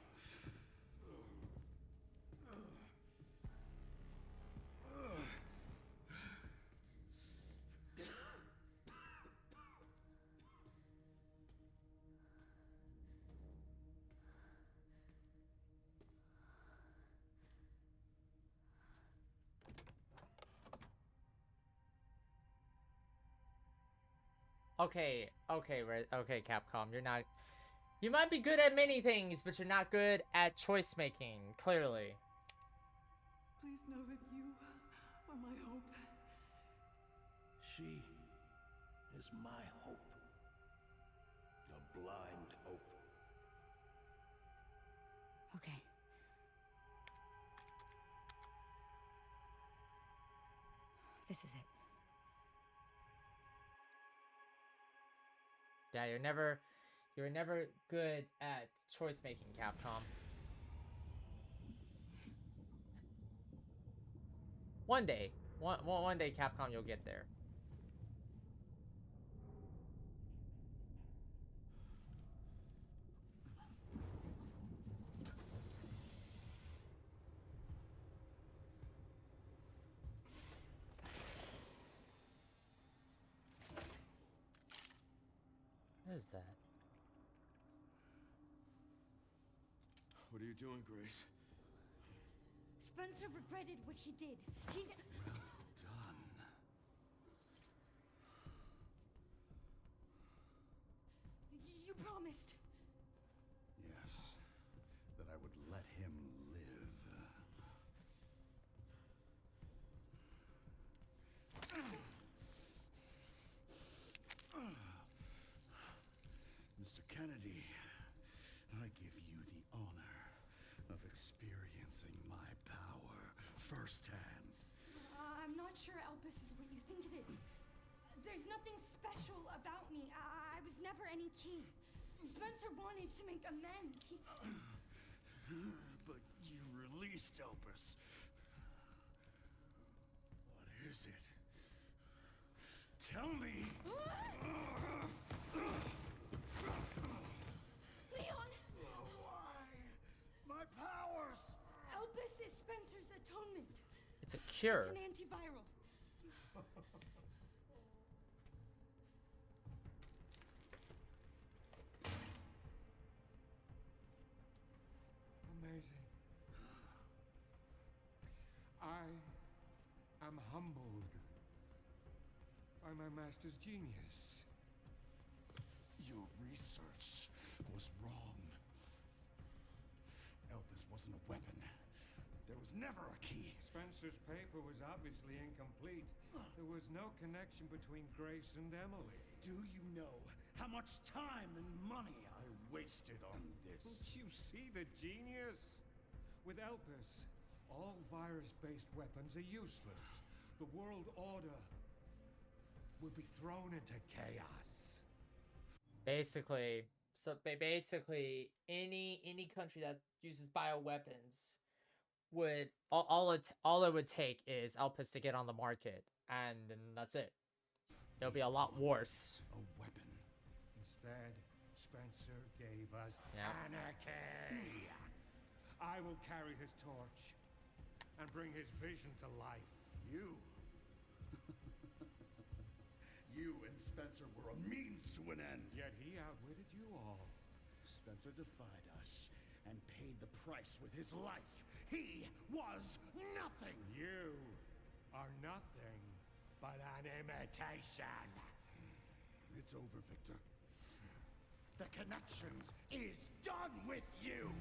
A: Okay, Capcom, you're not. You might be good at many things, but you're not good at choice making. Clearly.
G: Please know that you are my hope.
H: She is my hope. A blind hope.
E: Okay. This is it.
A: Yeah, you're never good at choice making, Capcom. One day, one day, Capcom, you'll get there. What is that?
F: What are you doing, Grace?
E: Spencer regretted what he did.
B: Well done.
E: You promised.
B: Yes, that I would let him live. Mr. Kennedy, I give you the honor of experiencing my power firsthand.
E: I'm not sure Elpis is what you think it is. There's nothing special about me. I was never any king. Spencer wanted to make amends.
B: But you released Elpis. What is it? Tell me!
E: Leon!
B: Why? My powers!
E: Elpis is Spencer's atonement.
A: It's a cure.
E: It's an antiviral.
I: Amazing. I am humbled by my master's genius.
B: Your research was wrong. Elpis wasn't a weapon. There was never a key.
I: Spencer's paper was obviously incomplete. There was no connection between Grace and Emily.
B: Do you know how much time and money I wasted on this?
I: Don't you see the genius? With Elpis, all virus-based weapons are useless. The world order would be thrown into chaos.
A: Basically, basically any country that uses bioweapons would all it would take is Elpis to get on the market, and then that's it. It'll be a lot worse.
B: A weapon.
I: Instead, Spencer gave us
A: Yeah.
I: anarchy. I will carry his torch and bring his vision to life.
B: You. You and Spencer were a means to an end.
I: Yet he outwitted you all.
B: Spencer defied us and paid the price with his life. He was nothing.
I: You are nothing but an imitation.
B: It's over, Victor. The Connections is done with you.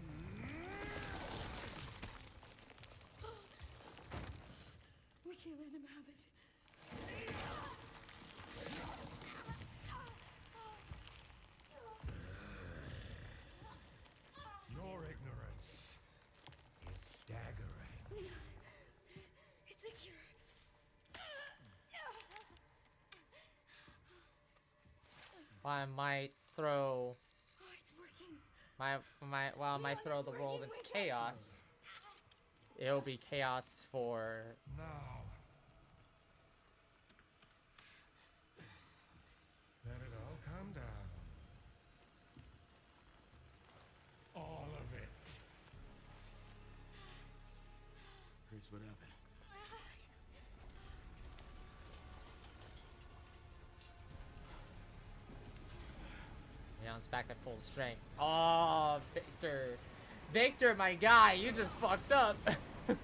E: We can't let him have it.
I: Your ignorance is staggering.
E: It's a cure.
A: I might throw
E: Oh, it's working.
A: I might throw the world into chaos. It'll be chaos for
I: Now, let it all come down. All of it.
B: Chris, what happened?
A: Leon's back at full strength. Oh, Victor. Victor, my guy, you just fucked up. We're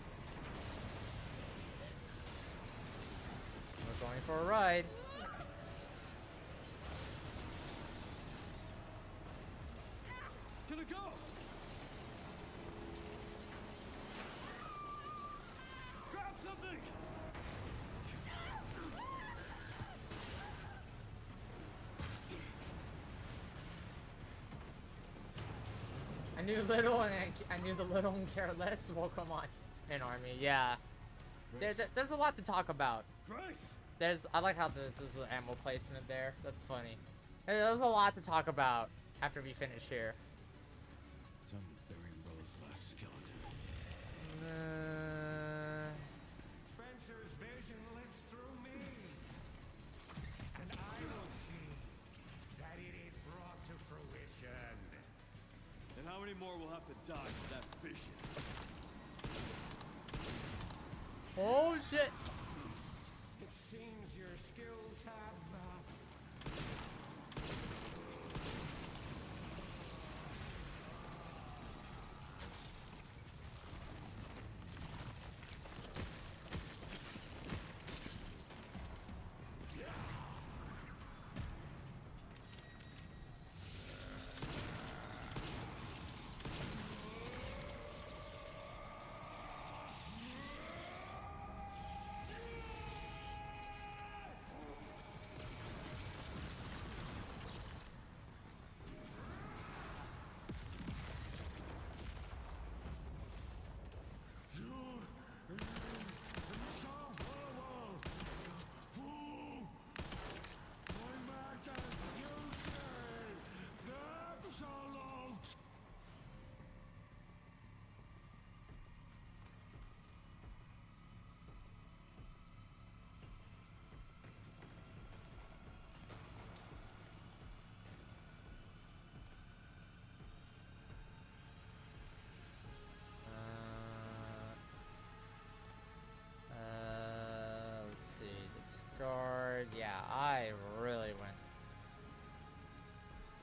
A: going for a ride.
F: It's gonna go! Grab something!
A: I knew little and I knew the little and care less. Well, come on, an army, yeah. There's a lot to talk about.
F: Grace!
A: I like how there's the ammo placement there. That's funny. There's a lot to talk about after we finish here.
F: Time to bury Umbrella's last skeleton.
I: Spencer's vision lives through me, and I will see that it is brought to fruition.
F: And how many more will have to die for that vision?
A: Oh shit!
I: It seems your skills have
A: Let's see, discard. Yeah, I really went.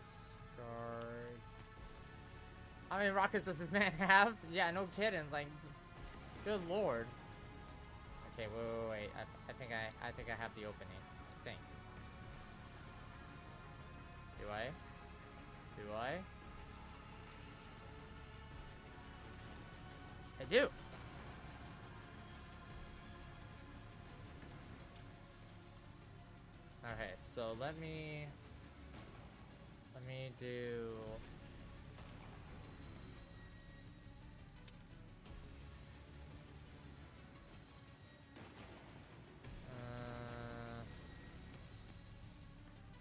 A: Discard. How many rockets does this man have? Yeah, no kidding. Like, good lord. Okay, wait. I think I have the opening. I think. Do I? Do I? I do. Okay, so let me do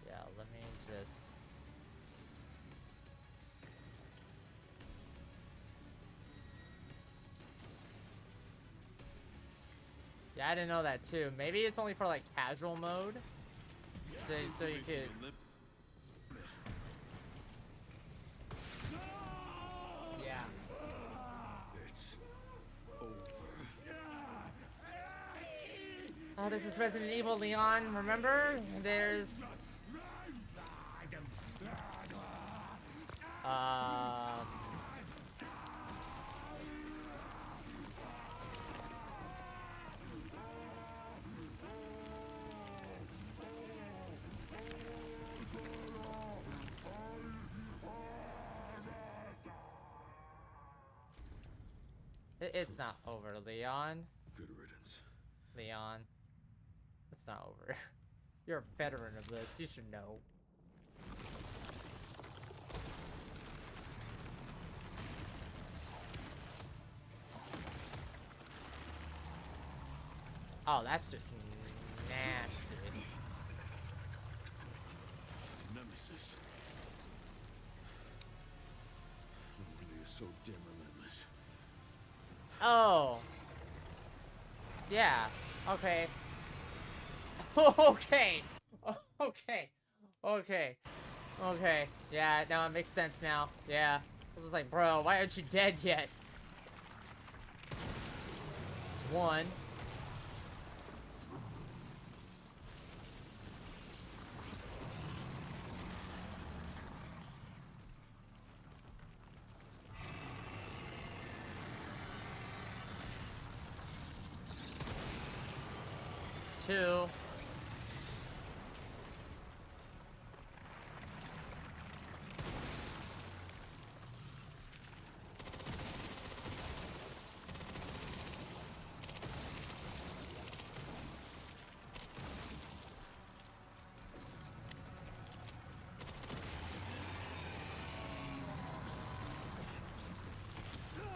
A: yeah, let me just yeah, I didn't know that too. Maybe it's only for like casual mode. So you could. Yeah.
F: It's over.
A: Oh, this is Resident Evil, Leon. Remember? There's. It's not over, Leon.
F: Good riddance.
A: Leon. It's not over. You're a veteran of this. You should know. Oh, that's just nasty.
F: Nemesis. It really is so damn relentless.
A: Oh. Yeah. Okay. Okay. Okay. Okay. Okay. Yeah, now it makes sense now. Yeah. This is like, bro, why aren't you dead yet? It's one. It's two.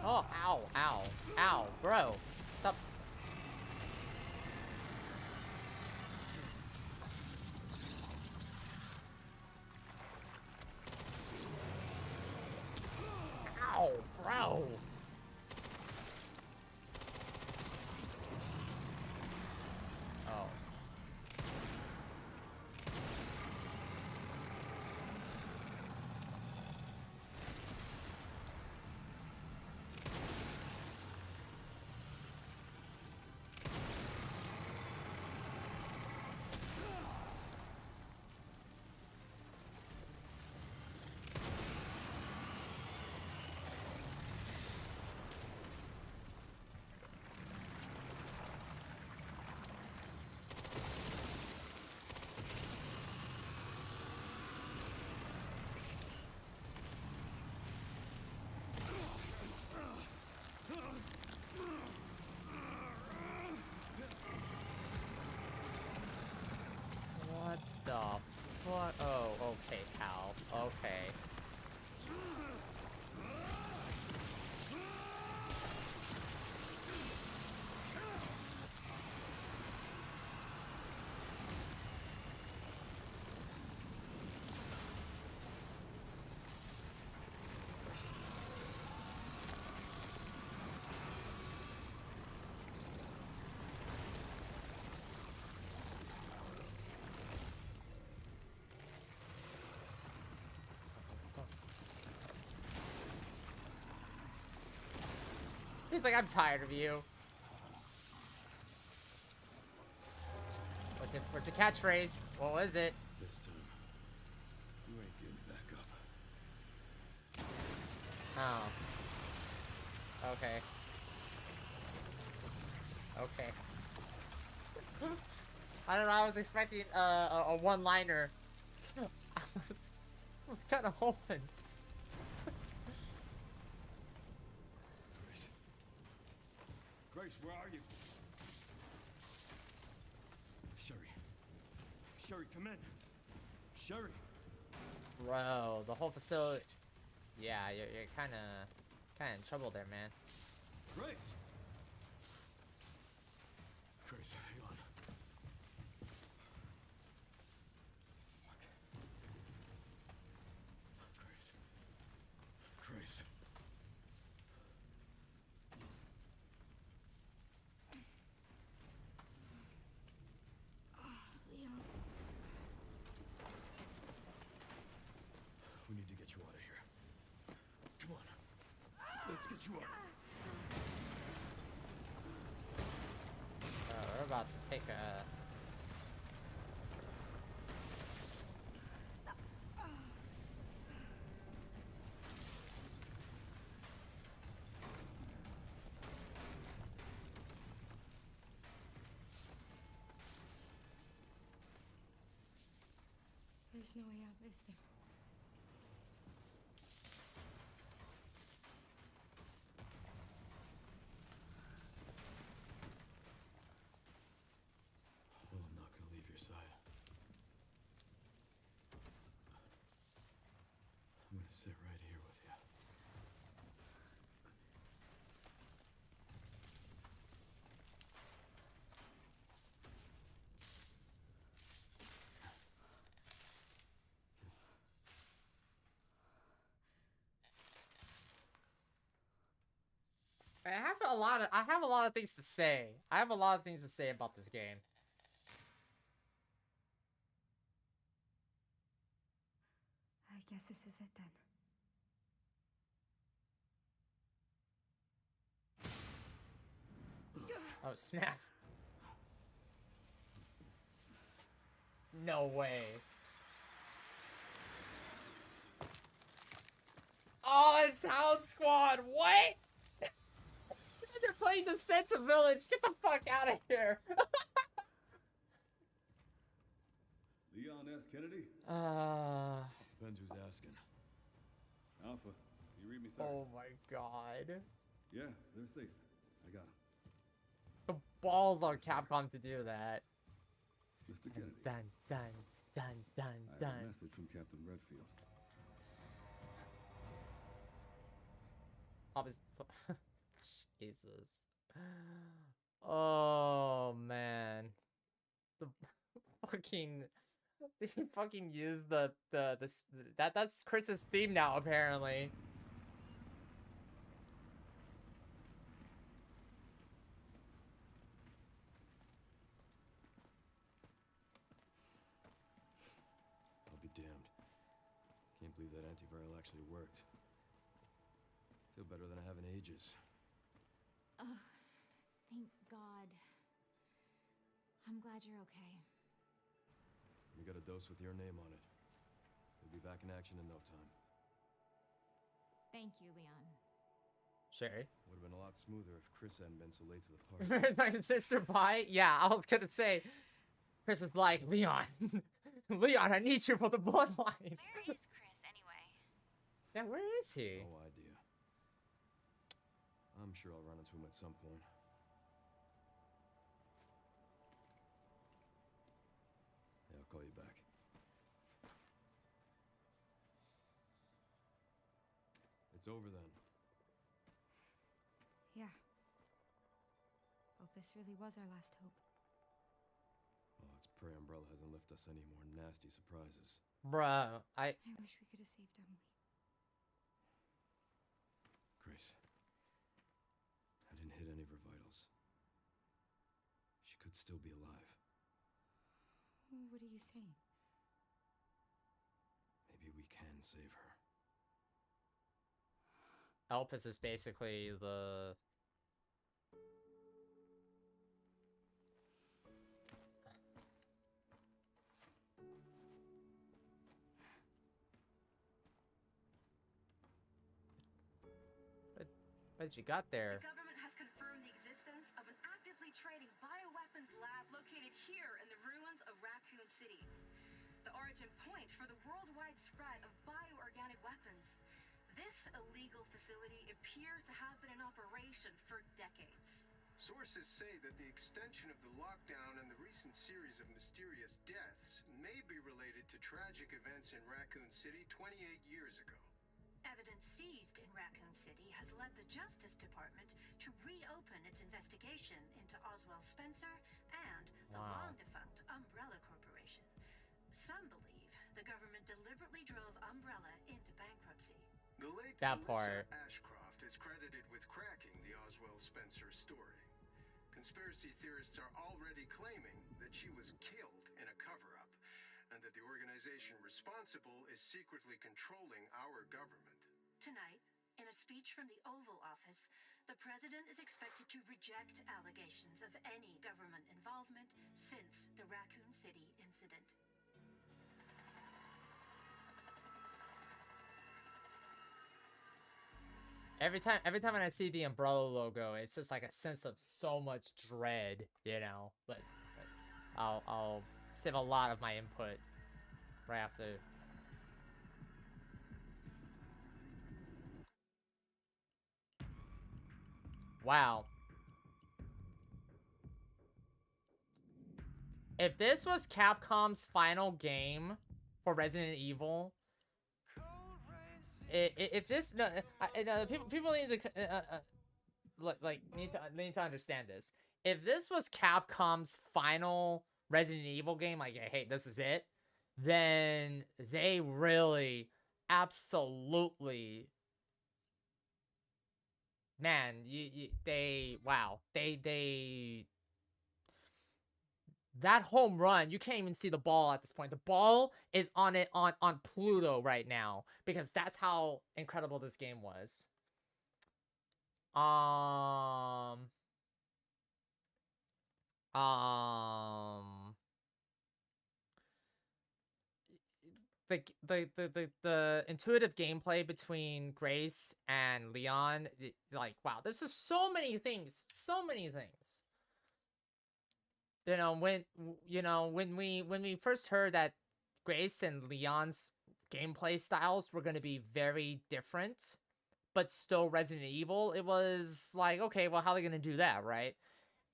A: Oh, ow, ow, ow, bro. Stop. Ow, bro. Oh. What the fuck? Oh, okay, pal. Okay. He's like, I'm tired of you. What's the catchphrase? What was it?
F: This time, you ain't getting back up.
A: Oh. Okay. Okay. I don't know, I was expecting a one-liner. I was kind of hoping.
F: Grace, where are you? Sherry. Sherry, come in. Sherry.
A: Bro, the whole facility. Yeah, you're kind of in trouble there, man.
F: Grace. Grace, hang on. Fuck. Grace. Grace.
E: Leon.
F: get you out of here. Come on.
B: Let's get you up.
A: We're about to take a...
E: There's no way out, is there?
F: Well, I'm not gonna leave your side. I'm gonna sit right here with you.
A: I have a lot of things to say. I have a lot of things to say about this game.
E: I guess this is it then.
A: Oh, snap. No way. Oh, it's Hound Squad. What? They're playing the Senta Village. Get the fuck out of here.
F: Leon S. Kennedy? Depends who's asking. Alpha, you read me, sir?
A: Oh my god.
F: Yeah, they're safe. I got 'em.
A: The balls on Capcom to do that.
F: Mr. Kennedy.
A: Dun, dun, dun, dun,
F: I
A: dun.
F: have a message from Captain Redfield.
A: Jesus. Oh man. The fucking they fucking use that's Chris's theme now apparently.
F: I'll be damned. Can't believe that antiviral actually worked. Feel better than I have in ages.
D: Oh, thank God. I'm glad you're okay.
F: We got a dose with your name on it. We'll be back in action in no time.
D: Thank you, Leon.
A: Sherry.
F: Would have been a lot smoother if Chris hadn't been so late to the party.
A: My sister bye? Yeah, I was gonna say Chris is like, Leon. Leon, I need you for the bloodline.
D: Where is Chris, anyway?
A: Yeah, where is he?
F: No idea. I'm sure I'll run into him at some point. Yeah, I'll call you back. It's over then.
E: Yeah. Opus really was our last hope.
F: Oh, let's pray Umbrella hasn't left us any more nasty surprises.
A: Bruh,
E: I wish we could have saved Emily.
F: Grace. I didn't hit any of her vitals. She could still be alive.
E: What are you saying?
F: Maybe we can save her.
A: Elpis is basically the... What you got there?
J: The government has confirmed the existence of an actively trading bioweapons lab located here in the ruins of Raccoon City. The origin point for the worldwide spread of bioorganic weapons. This illegal facility appears to have been in operation for decades.
K: Sources say that the extension of the lockdown and the recent series of mysterious deaths may be related to tragic events in Raccoon City 28 years ago.
L: Evidence seized in Raccoon City has led the Justice Department to reopen its investigation into Oswald Spencer and the long-defunct Umbrella Corporation. Some believe the government deliberately drove Umbrella into bankruptcy.
K: The late
A: That
K: Melissa
A: part.
K: Ashcroft is credited with cracking the Oswald Spencer story. Conspiracy theorists are already claiming that she was killed in a cover-up, and that the organization responsible is secretly controlling our government.
L: Tonight, in a speech from the Oval Office, the president is expected to reject allegations of any government involvement since the Raccoon City incident.
A: Every time when I see the Umbrella logo, it's just like a sense of so much dread, you know. But I'll save a lot of my input right after. Wow. If this was Capcom's final game for Resident Evil, if this people need to need to understand this. If this was Capcom's final Resident Evil game, like, hey, this is it, then they really absolutely, man, they that home run, you can't even see the ball at this point. The ball is on Pluto right now because that's how incredible this game was. The intuitive gameplay between Grace and Leon, like, wow, there's just so many things. You know, when we first heard that Grace and Leon's gameplay styles were going to be very different, but still Resident Evil, it was like, okay, well, how are they going to do that, right?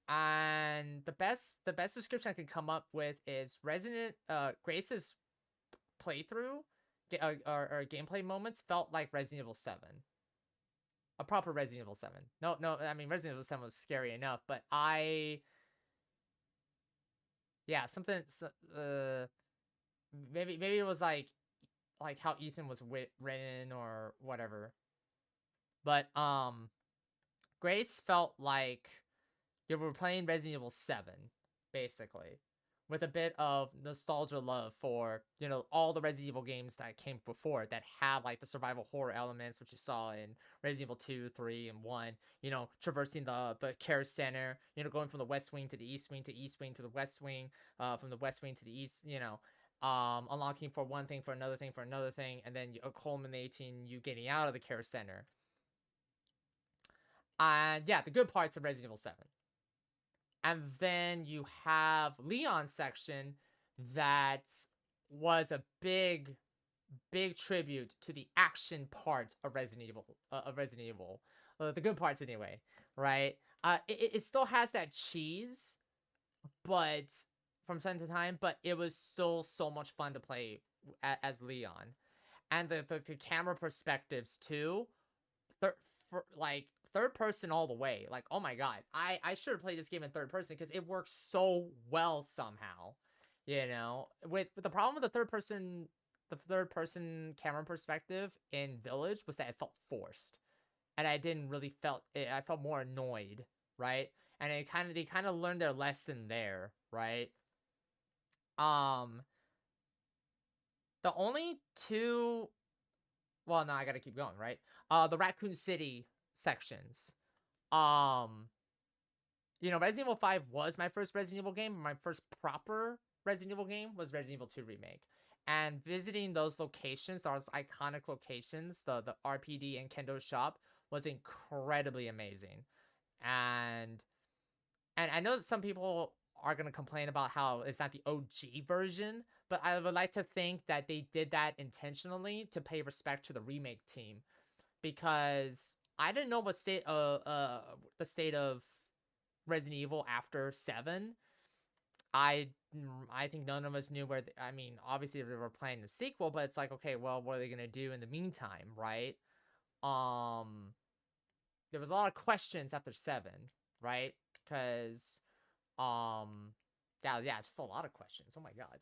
A: And the best description I could come up with is Grace's playthrough or gameplay moments felt like Resident Evil 7. A proper Resident Evil 7. No, I mean, Resident Evil 7 was scary enough, but maybe it was like how Ethan was written or whatever. But Grace felt like you were playing Resident Evil 7, basically, with a bit of nostalgia love for, you know, all the Resident Evil games that came before that have like the survival horror elements, which you saw in Resident Evil 2, 3, and 1, you know, traversing the care center, you know, going from the west wing to the east wing to east wing to the west wing, from the west wing to the east, you know, unlocking for one thing, for another thing, and then culminating you getting out of the care center. And yeah, the good parts of Resident Evil 7. And then you have Leon's section that was a big tribute to the action part of Resident Evil. The good parts anyway, right? It still has that cheese, but from time to time, but it was still so much fun to play as Leon. And the camera perspectives too, third person all the way. Like, oh my god, I should have played this game in third person because it works so well somehow. You know, with the problem with the third person camera perspective in Village was that it felt forced, and I didn't really felt it. I felt more annoyed, right? And they kind of learned their lesson there, right? The only two, well, no, I gotta keep going, right? The Raccoon City sections. You know, Resident Evil 5 was my first Resident Evil game. My first proper Resident Evil game was Resident Evil 2 Remake. And visiting those locations, those iconic locations, the RPD and Kendo shop, was incredibly amazing. And I know that some people are going to complain about how it's not the OG version, but I would like to think that they did that intentionally to pay respect to the remake team, because I didn't know what the state of Resident Evil after 7. I think none of us knew where. I mean, obviously they were planning the sequel, but it's like, okay, well, what are they gonna do in the meantime, right? There was a lot of questions after 7, right? Because, yeah, just a lot of questions. Oh my god.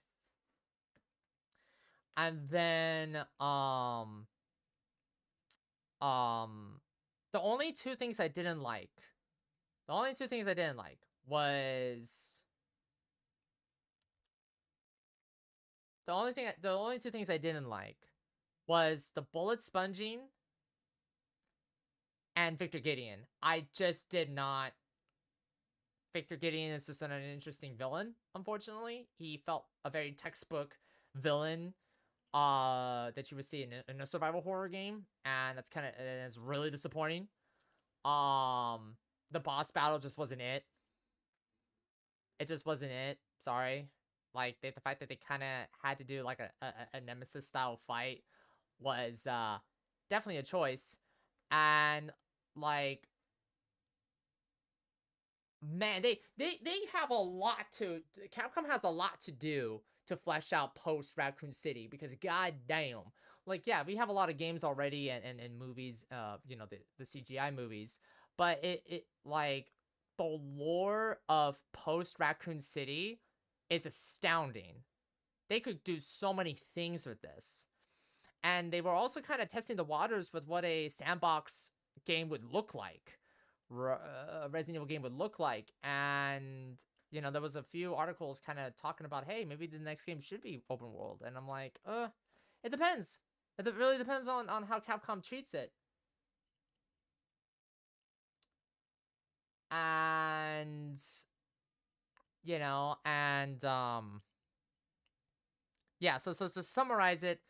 A: And then, the only two things I didn't like. Was the only two things I didn't like was the bullet sponging and Victor Gideon. I just did not. Victor Gideon is just an interesting villain, unfortunately. He felt a very textbook villain that you would see in a survival horror game, and it's really disappointing. The boss battle just wasn't it. It just wasn't it. Sorry. Like, the fact that they kind of had to do like a Nemesis style fight was definitely a choice. And like, man, they have a lot to. Capcom has a lot to do to flesh out post Raccoon City, because goddamn, like, yeah, we have a lot of games already and movies, you know, the CGI movies, but it like, the lore of post Raccoon City is astounding. They could do so many things with this. And they were also kind of testing the waters with what a sandbox game would look like. A Resident Evil game would look like. And, you know, there was a few articles kind of talking about, hey, maybe the next game should be open world. And I'm like, it depends. It really depends on how Capcom treats it. And, you know, and, yeah, so to summarize it,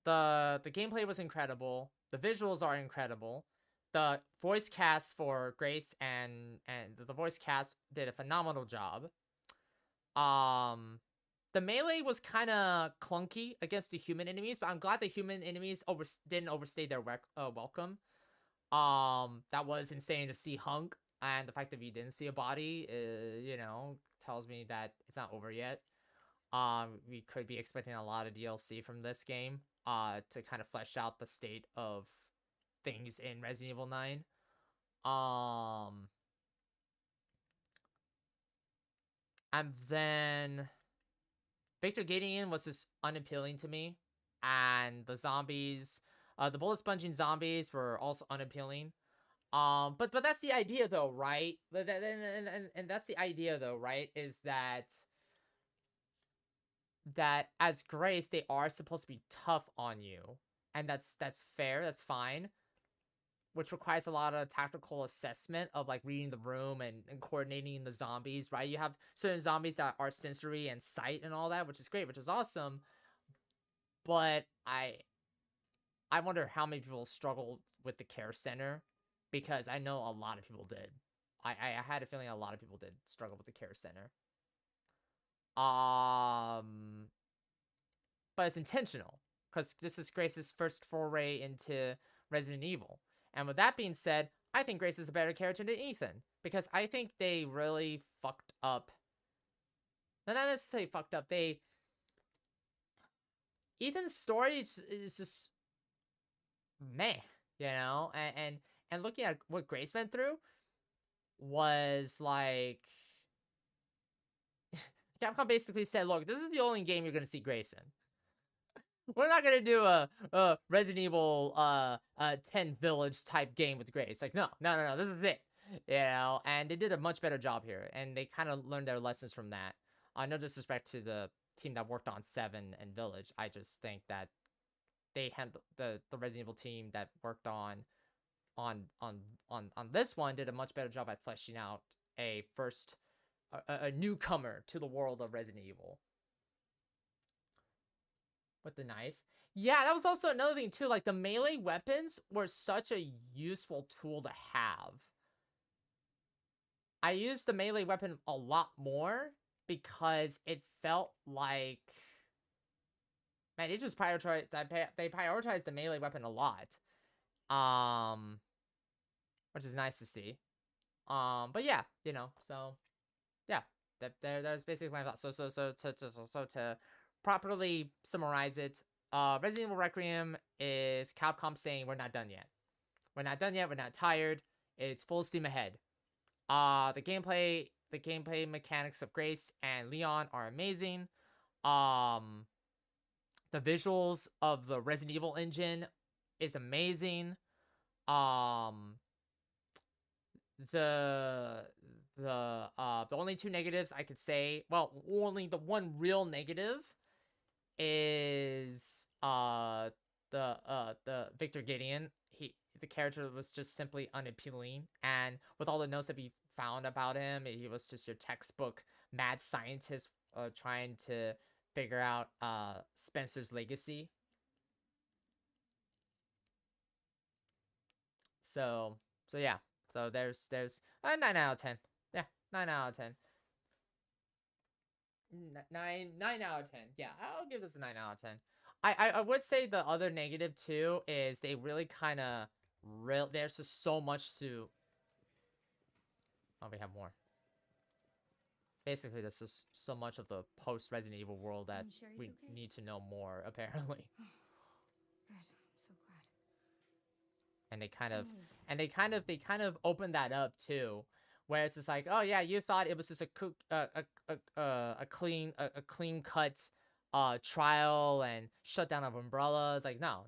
A: the gameplay was incredible. The visuals are incredible. The voice cast for Grace and the voice cast did a phenomenal job. The melee was kind of clunky against the human enemies, but I'm glad the human enemies didn't overstay their welcome. That was insane to see Hunk, and the fact that we didn't see a body, you know, tells me that it's not over yet. We could be expecting a lot of DLC from this game, to kind of flesh out the state of things in Resident Evil 9. And then Victor Gideon was just unappealing to me, and the zombies, the bullet sponging zombies were also unappealing. But that's the idea, though, right? And that's the idea, though, right? Is that as Grace, they are supposed to be tough on you, and that's fair, that's fine, which requires a lot of tactical assessment of like reading the room and coordinating the zombies, right? You have certain zombies that are sensory and sight and all that, which is great, which is awesome, but I wonder how many people struggled with the care center, because I know a lot of people did. I had a feeling a lot of people did struggle with the care center. But it's intentional, because this is Grace's first foray into Resident Evil. And with that being said, I think Grace is a better character than Ethan, because I think they really fucked up. Not necessarily fucked up. Ethan's story is just meh, you know? And looking at what Grace went through was like, Capcom basically said, look, this is the only game you're gonna see Grace in. We're not gonna do a Resident Evil 10 Village type game with Grace. Like, no, this is it. You know, and they did a much better job here, and they kind of learned their lessons from that. No disrespect to the team that worked on 7 and Village. I just think that they handled the Resident Evil team that worked on this one did a much better job at fleshing out a newcomer to the world of Resident Evil. With the knife. Yeah, that was also another thing too. Like, the melee weapons were such a useful tool to have. I used the melee weapon a lot more because it felt like, man, they just prioritized the melee weapon a lot. Which is nice to see. But yeah, you know, so yeah, that's basically my thoughts. So to properly summarize it, Resident Evil Requiem is Capcom saying we're not done yet. We're not done yet. We're not tired. It's full steam ahead. The gameplay mechanics of Grace and Leon are amazing. The visuals of the Resident Evil engine is amazing. The only two negatives I could say, well, only the one real negative is the the Victor Gideon, the character was just simply unappealing, and with all the notes that we found about him, he was just your textbook mad scientist trying to figure out Spencer's legacy. So yeah. So there's a 9 out of 10. Yeah, 9 out of 10. 9 out of 10. Yeah, I'll give this a 9 out of 10. I would say the other negative too is they really kind of there's just so much to. Oh, we have more. Basically, there's just so much of the post Resident Evil world that we need to know more. Apparently.
E: Good. I'm so glad.
A: And they kind of opened that up too, where it's just like, oh yeah, you thought it was just a clean cut trial and shutdown of Umbrellas. Like no,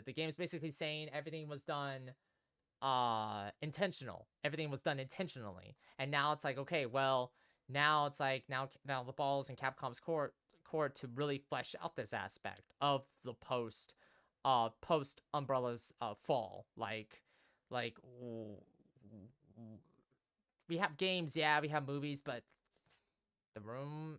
A: the game's basically saying everything was done intentional. Everything was done intentionally, and now it's like, okay, well, now it's like now the ball's in Capcom's court to really flesh out this aspect of the post Umbrella's fall. Like we have games, yeah, we have movies, but the room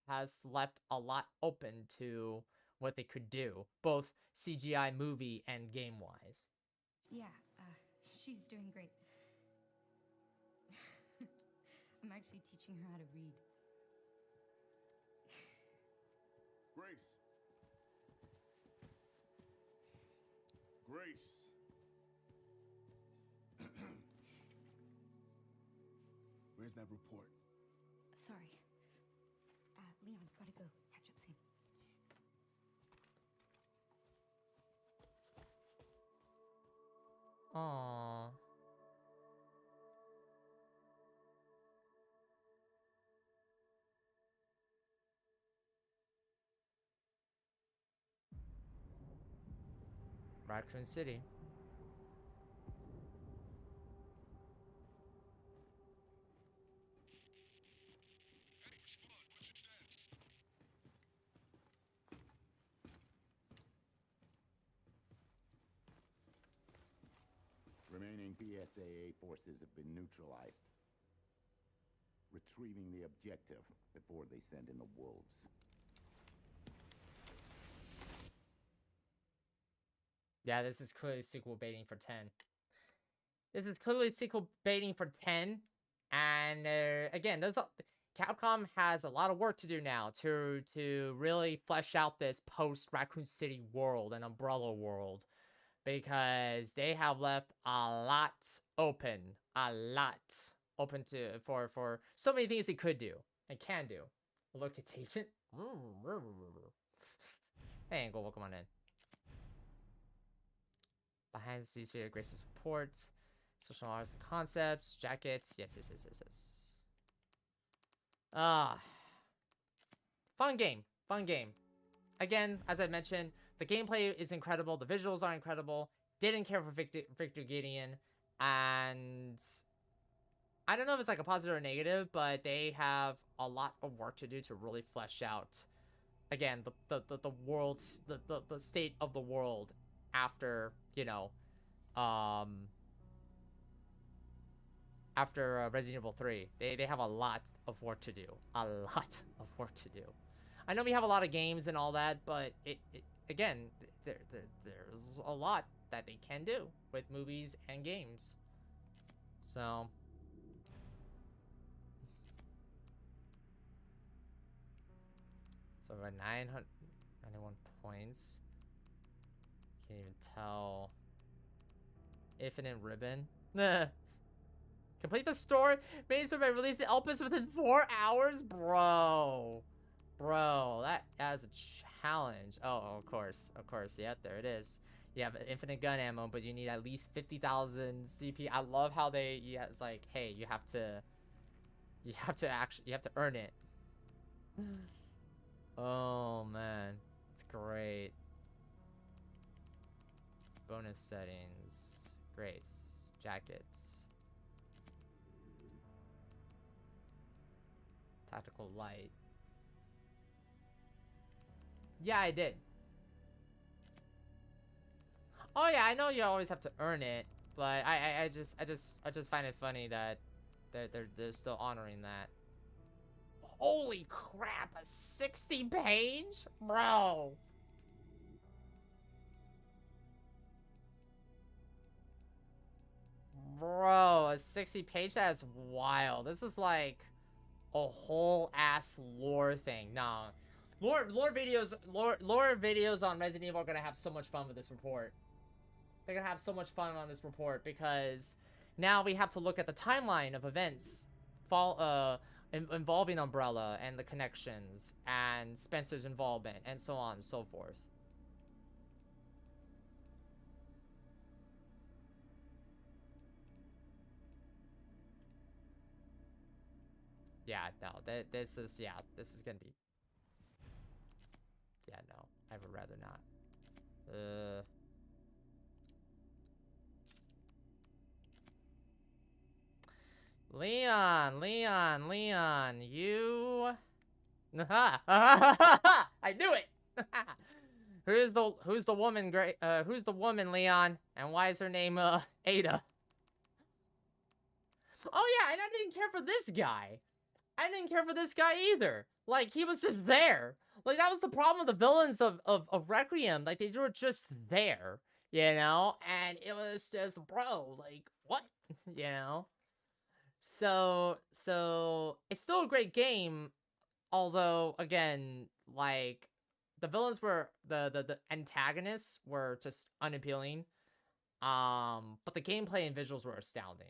A: has left a lot open to what they could do, both CGI, movie, and game wise.
E: Yeah, she's doing great. I'm actually teaching her how to read.
B: Grace. Grace. Where's that report?
E: Sorry. Leon, gotta go. Catch up soon.
A: Aww. Raccoon City.
M: Remaining PSAA forces have been neutralized. Retrieving the objective before they send in the wolves.
A: Yeah, this is clearly sequel baiting for 10. This is clearly sequel baiting for 10. And again, Capcom has a lot of work to do now to really flesh out this post Raccoon City world and Umbrella world, because they have left a lot open to for so many things they could do and can do. Look, it's Agent. Hey, Angle, welcome on in. Behind the scenes video, Grace's support, social arts and concepts, jackets. Yes. Fun game. Again, as I mentioned, the gameplay is incredible. The visuals are incredible. Didn't care for Victor Gideon, and I don't know if it's like a positive or negative, but they have a lot of work to do to really flesh out, again, the world's the state of the world after, you know, after Resident Evil 3. They have a lot of work to do. I know we have a lot of games and all that, but again, there's a lot that they can do with movies and games. So we're at 991 points. Can't even tell. Infinite Ribbon. Complete the story. Main story by releasing Elpis within 4 hours? Bro, that is a challenge. Oh, of course. Yeah, there it is. You have infinite gun ammo, but you need at least 50,000 CP. I love how it's like, hey, you have to earn it. Oh man, it's great. Bonus settings, Grace, jackets, tactical light. Yeah, I did. Oh yeah, I know you always have to earn it, but I just find it funny that they're still honoring that. Holy crap, a 60 page? Bro. Bro, a 60 page? That's wild. This is like a whole ass lore thing. No. Lore videos on Resident Evil are gonna have so much fun with this report. They're gonna have so much fun on this report because now we have to look at the timeline of events involving Umbrella and the connections and Spencer's involvement and so on and so forth. Yeah, no, this is gonna be. Yeah, no, I would rather not. Leon, you. I knew it. Who's the woman? Who's the woman, Leon? And why is her name Ada? Oh yeah, and I didn't care for this guy. I didn't care for this guy either. Like, he was just there. Like, that was the problem with the villains of Requiem. Like, they were just there, you know? And it was just, bro, like, what? You know? So, it's still a great game. Although, again, like, the villains were, the antagonists were just unappealing. But the gameplay and visuals were astounding.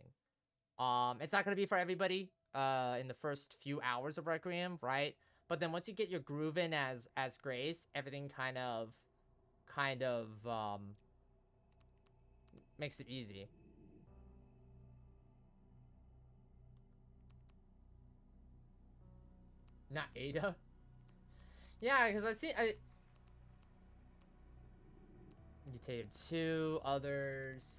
A: It's not gonna be for everybody in the first few hours of Requiem, right? But then once you get your groove in as Grace, everything kind of makes it easy. Not Ada? Yeah, because I mutated 2 others.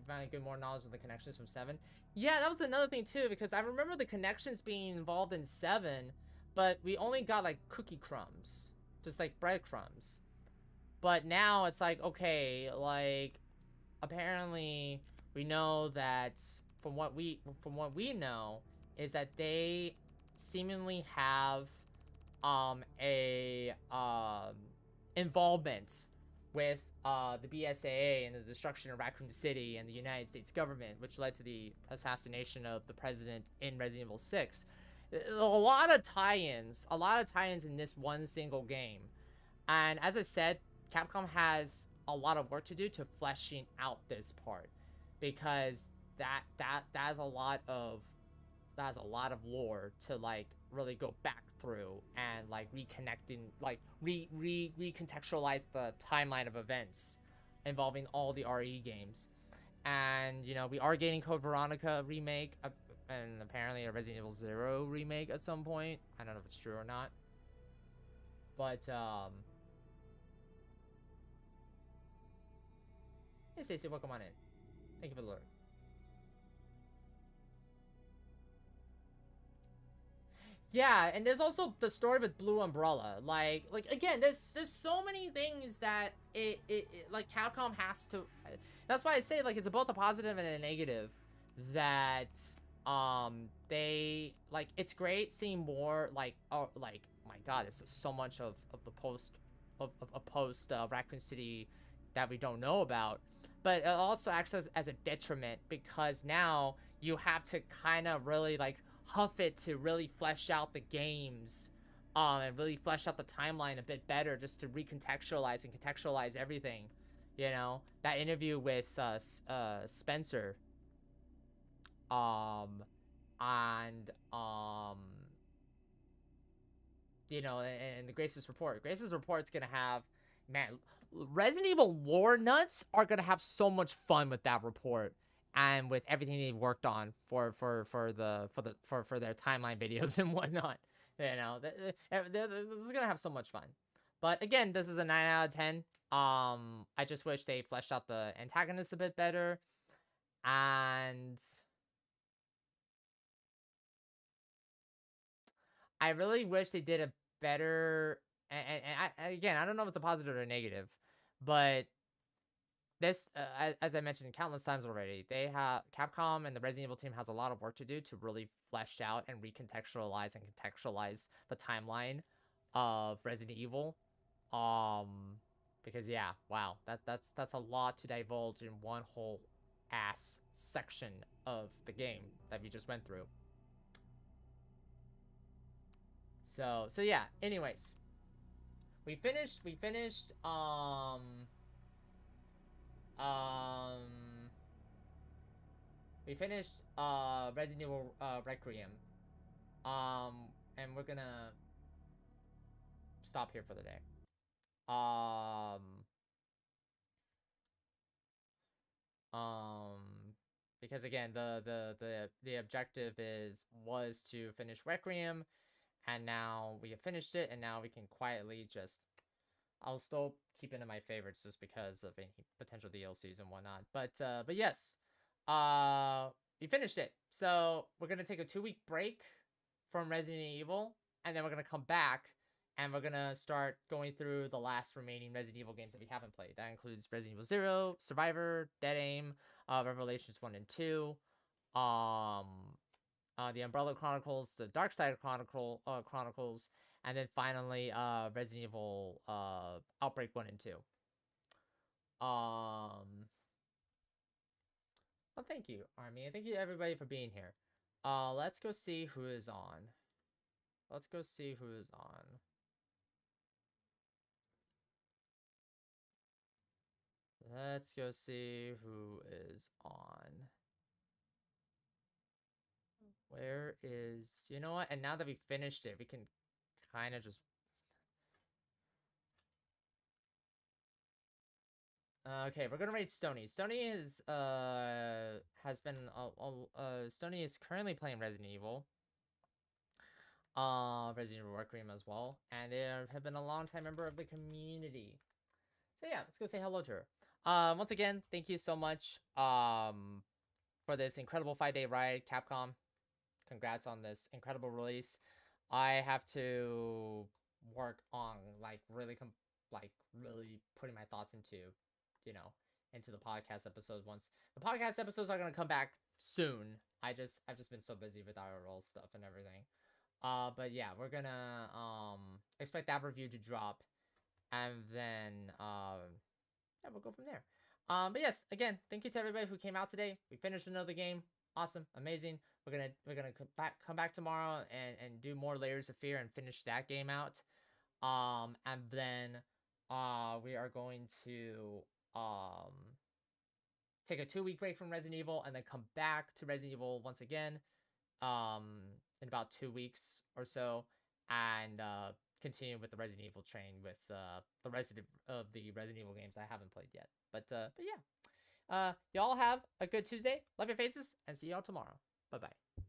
A: Finally get more knowledge of the connections from 7. Yeah, that was another thing too, because I remember the connections being involved in 7, but we only got like cookie crumbs, just like breadcrumbs. But now it's like, okay, like, apparently we know that from what we know is that they seemingly have a involvement with the BSAA and the destruction of Raccoon City and the United States government, which led to the assassination of the president in Resident Evil 6. A lot of tie-ins in this one single game. And as I said, Capcom has a lot of work to do to fleshing out this part, because that's a lot of lore to like really go back through and like reconnecting, like recontextualize the timeline of events involving all the RE games. And you know, we are getting Code Veronica remake and apparently a Resident Evil 0 remake at some point. I don't know if it's true or not, but hey Stacey, welcome on in. Thank you for the lure. Yeah, and there's also the story with Blue Umbrella. Like again, there's so many things that it like Capcom has to. That's why I say like it's both a positive and a negative. That they like, it's great seeing more like, oh, like my god, there's so much of the post Raccoon City that we don't know about. But it also acts as a detriment, because now you have to kind of really like huff it to really flesh out the games, and really flesh out the timeline a bit better, just to recontextualize and contextualize everything. You know, that interview with Spencer, and you know, and the Grace's report. Grace's report's gonna have, man, Resident Evil lore nuts are gonna have so much fun with that report and with everything they've worked on for their timeline videos and whatnot. You know, they're gonna have so much fun. But again, this is a 9 out of 10. I just wish they fleshed out the antagonists a bit better, and I really wish they did a better. And again, I don't know if it's a positive or negative, but this, as I mentioned countless times already, they have Capcom and the Resident Evil team has a lot of work to do to really flesh out and recontextualize and contextualize the timeline of Resident Evil. Because yeah, wow, that's a lot to divulge in one whole ass section of the game that we just went through. So yeah. Anyways, we finished. Um, we finished Resident Evil Requiem. And we're gonna stop here for the day. Because again, the objective was to finish Requiem, and now we have finished it, and now we can quietly just. I'll still keep it in my favorites just because of any potential DLCs and whatnot. But yes, we finished it. So we're gonna take a 2-week break from Resident Evil, and then we're gonna come back, and we're gonna start going through the last remaining Resident Evil games that we haven't played. That includes Resident Evil 0, Survivor, Dead Aim, Revelations 1 and 2, the Umbrella Chronicles, the Dark Side Chronicles, and then finally, Resident Evil, Outbreak 1 and 2. Well, thank you, Army, and thank you everybody for being here. Let's go see who is on. Let's go see who is on. Let's go see who is on. Where is... You know what? And now that we finished it, we can kind of just... Okay, we're gonna rate Stony. Stony is has been Stony is currently playing Resident Evil. Resident Evil Requiem as well, and they have been a long-time member of the community. So yeah, let's go say hello to her. Once again, thank you so much for this incredible 5-day ride, Capcom. Congrats on this incredible release. I have to work on really putting my thoughts into, into the podcast episodes once. The podcast episodes are gonna come back soon. I've just been so busy with IRL stuff and everything. But yeah, we're gonna expect that review to drop, and then yeah, we'll go from there. But yes, again, thank you to everybody who came out today. We finished another game. Awesome, amazing. We're gonna come back tomorrow and do more Layers of Fear and finish that game out. And then we are going to take a 2-week break from Resident Evil and then come back to Resident Evil once again in about 2 weeks or so, and continue with the Resident Evil train with the rest of the Resident Evil games I haven't played yet. But yeah, y'all have a good Tuesday. Love your faces, and see y'all tomorrow. Bye bye.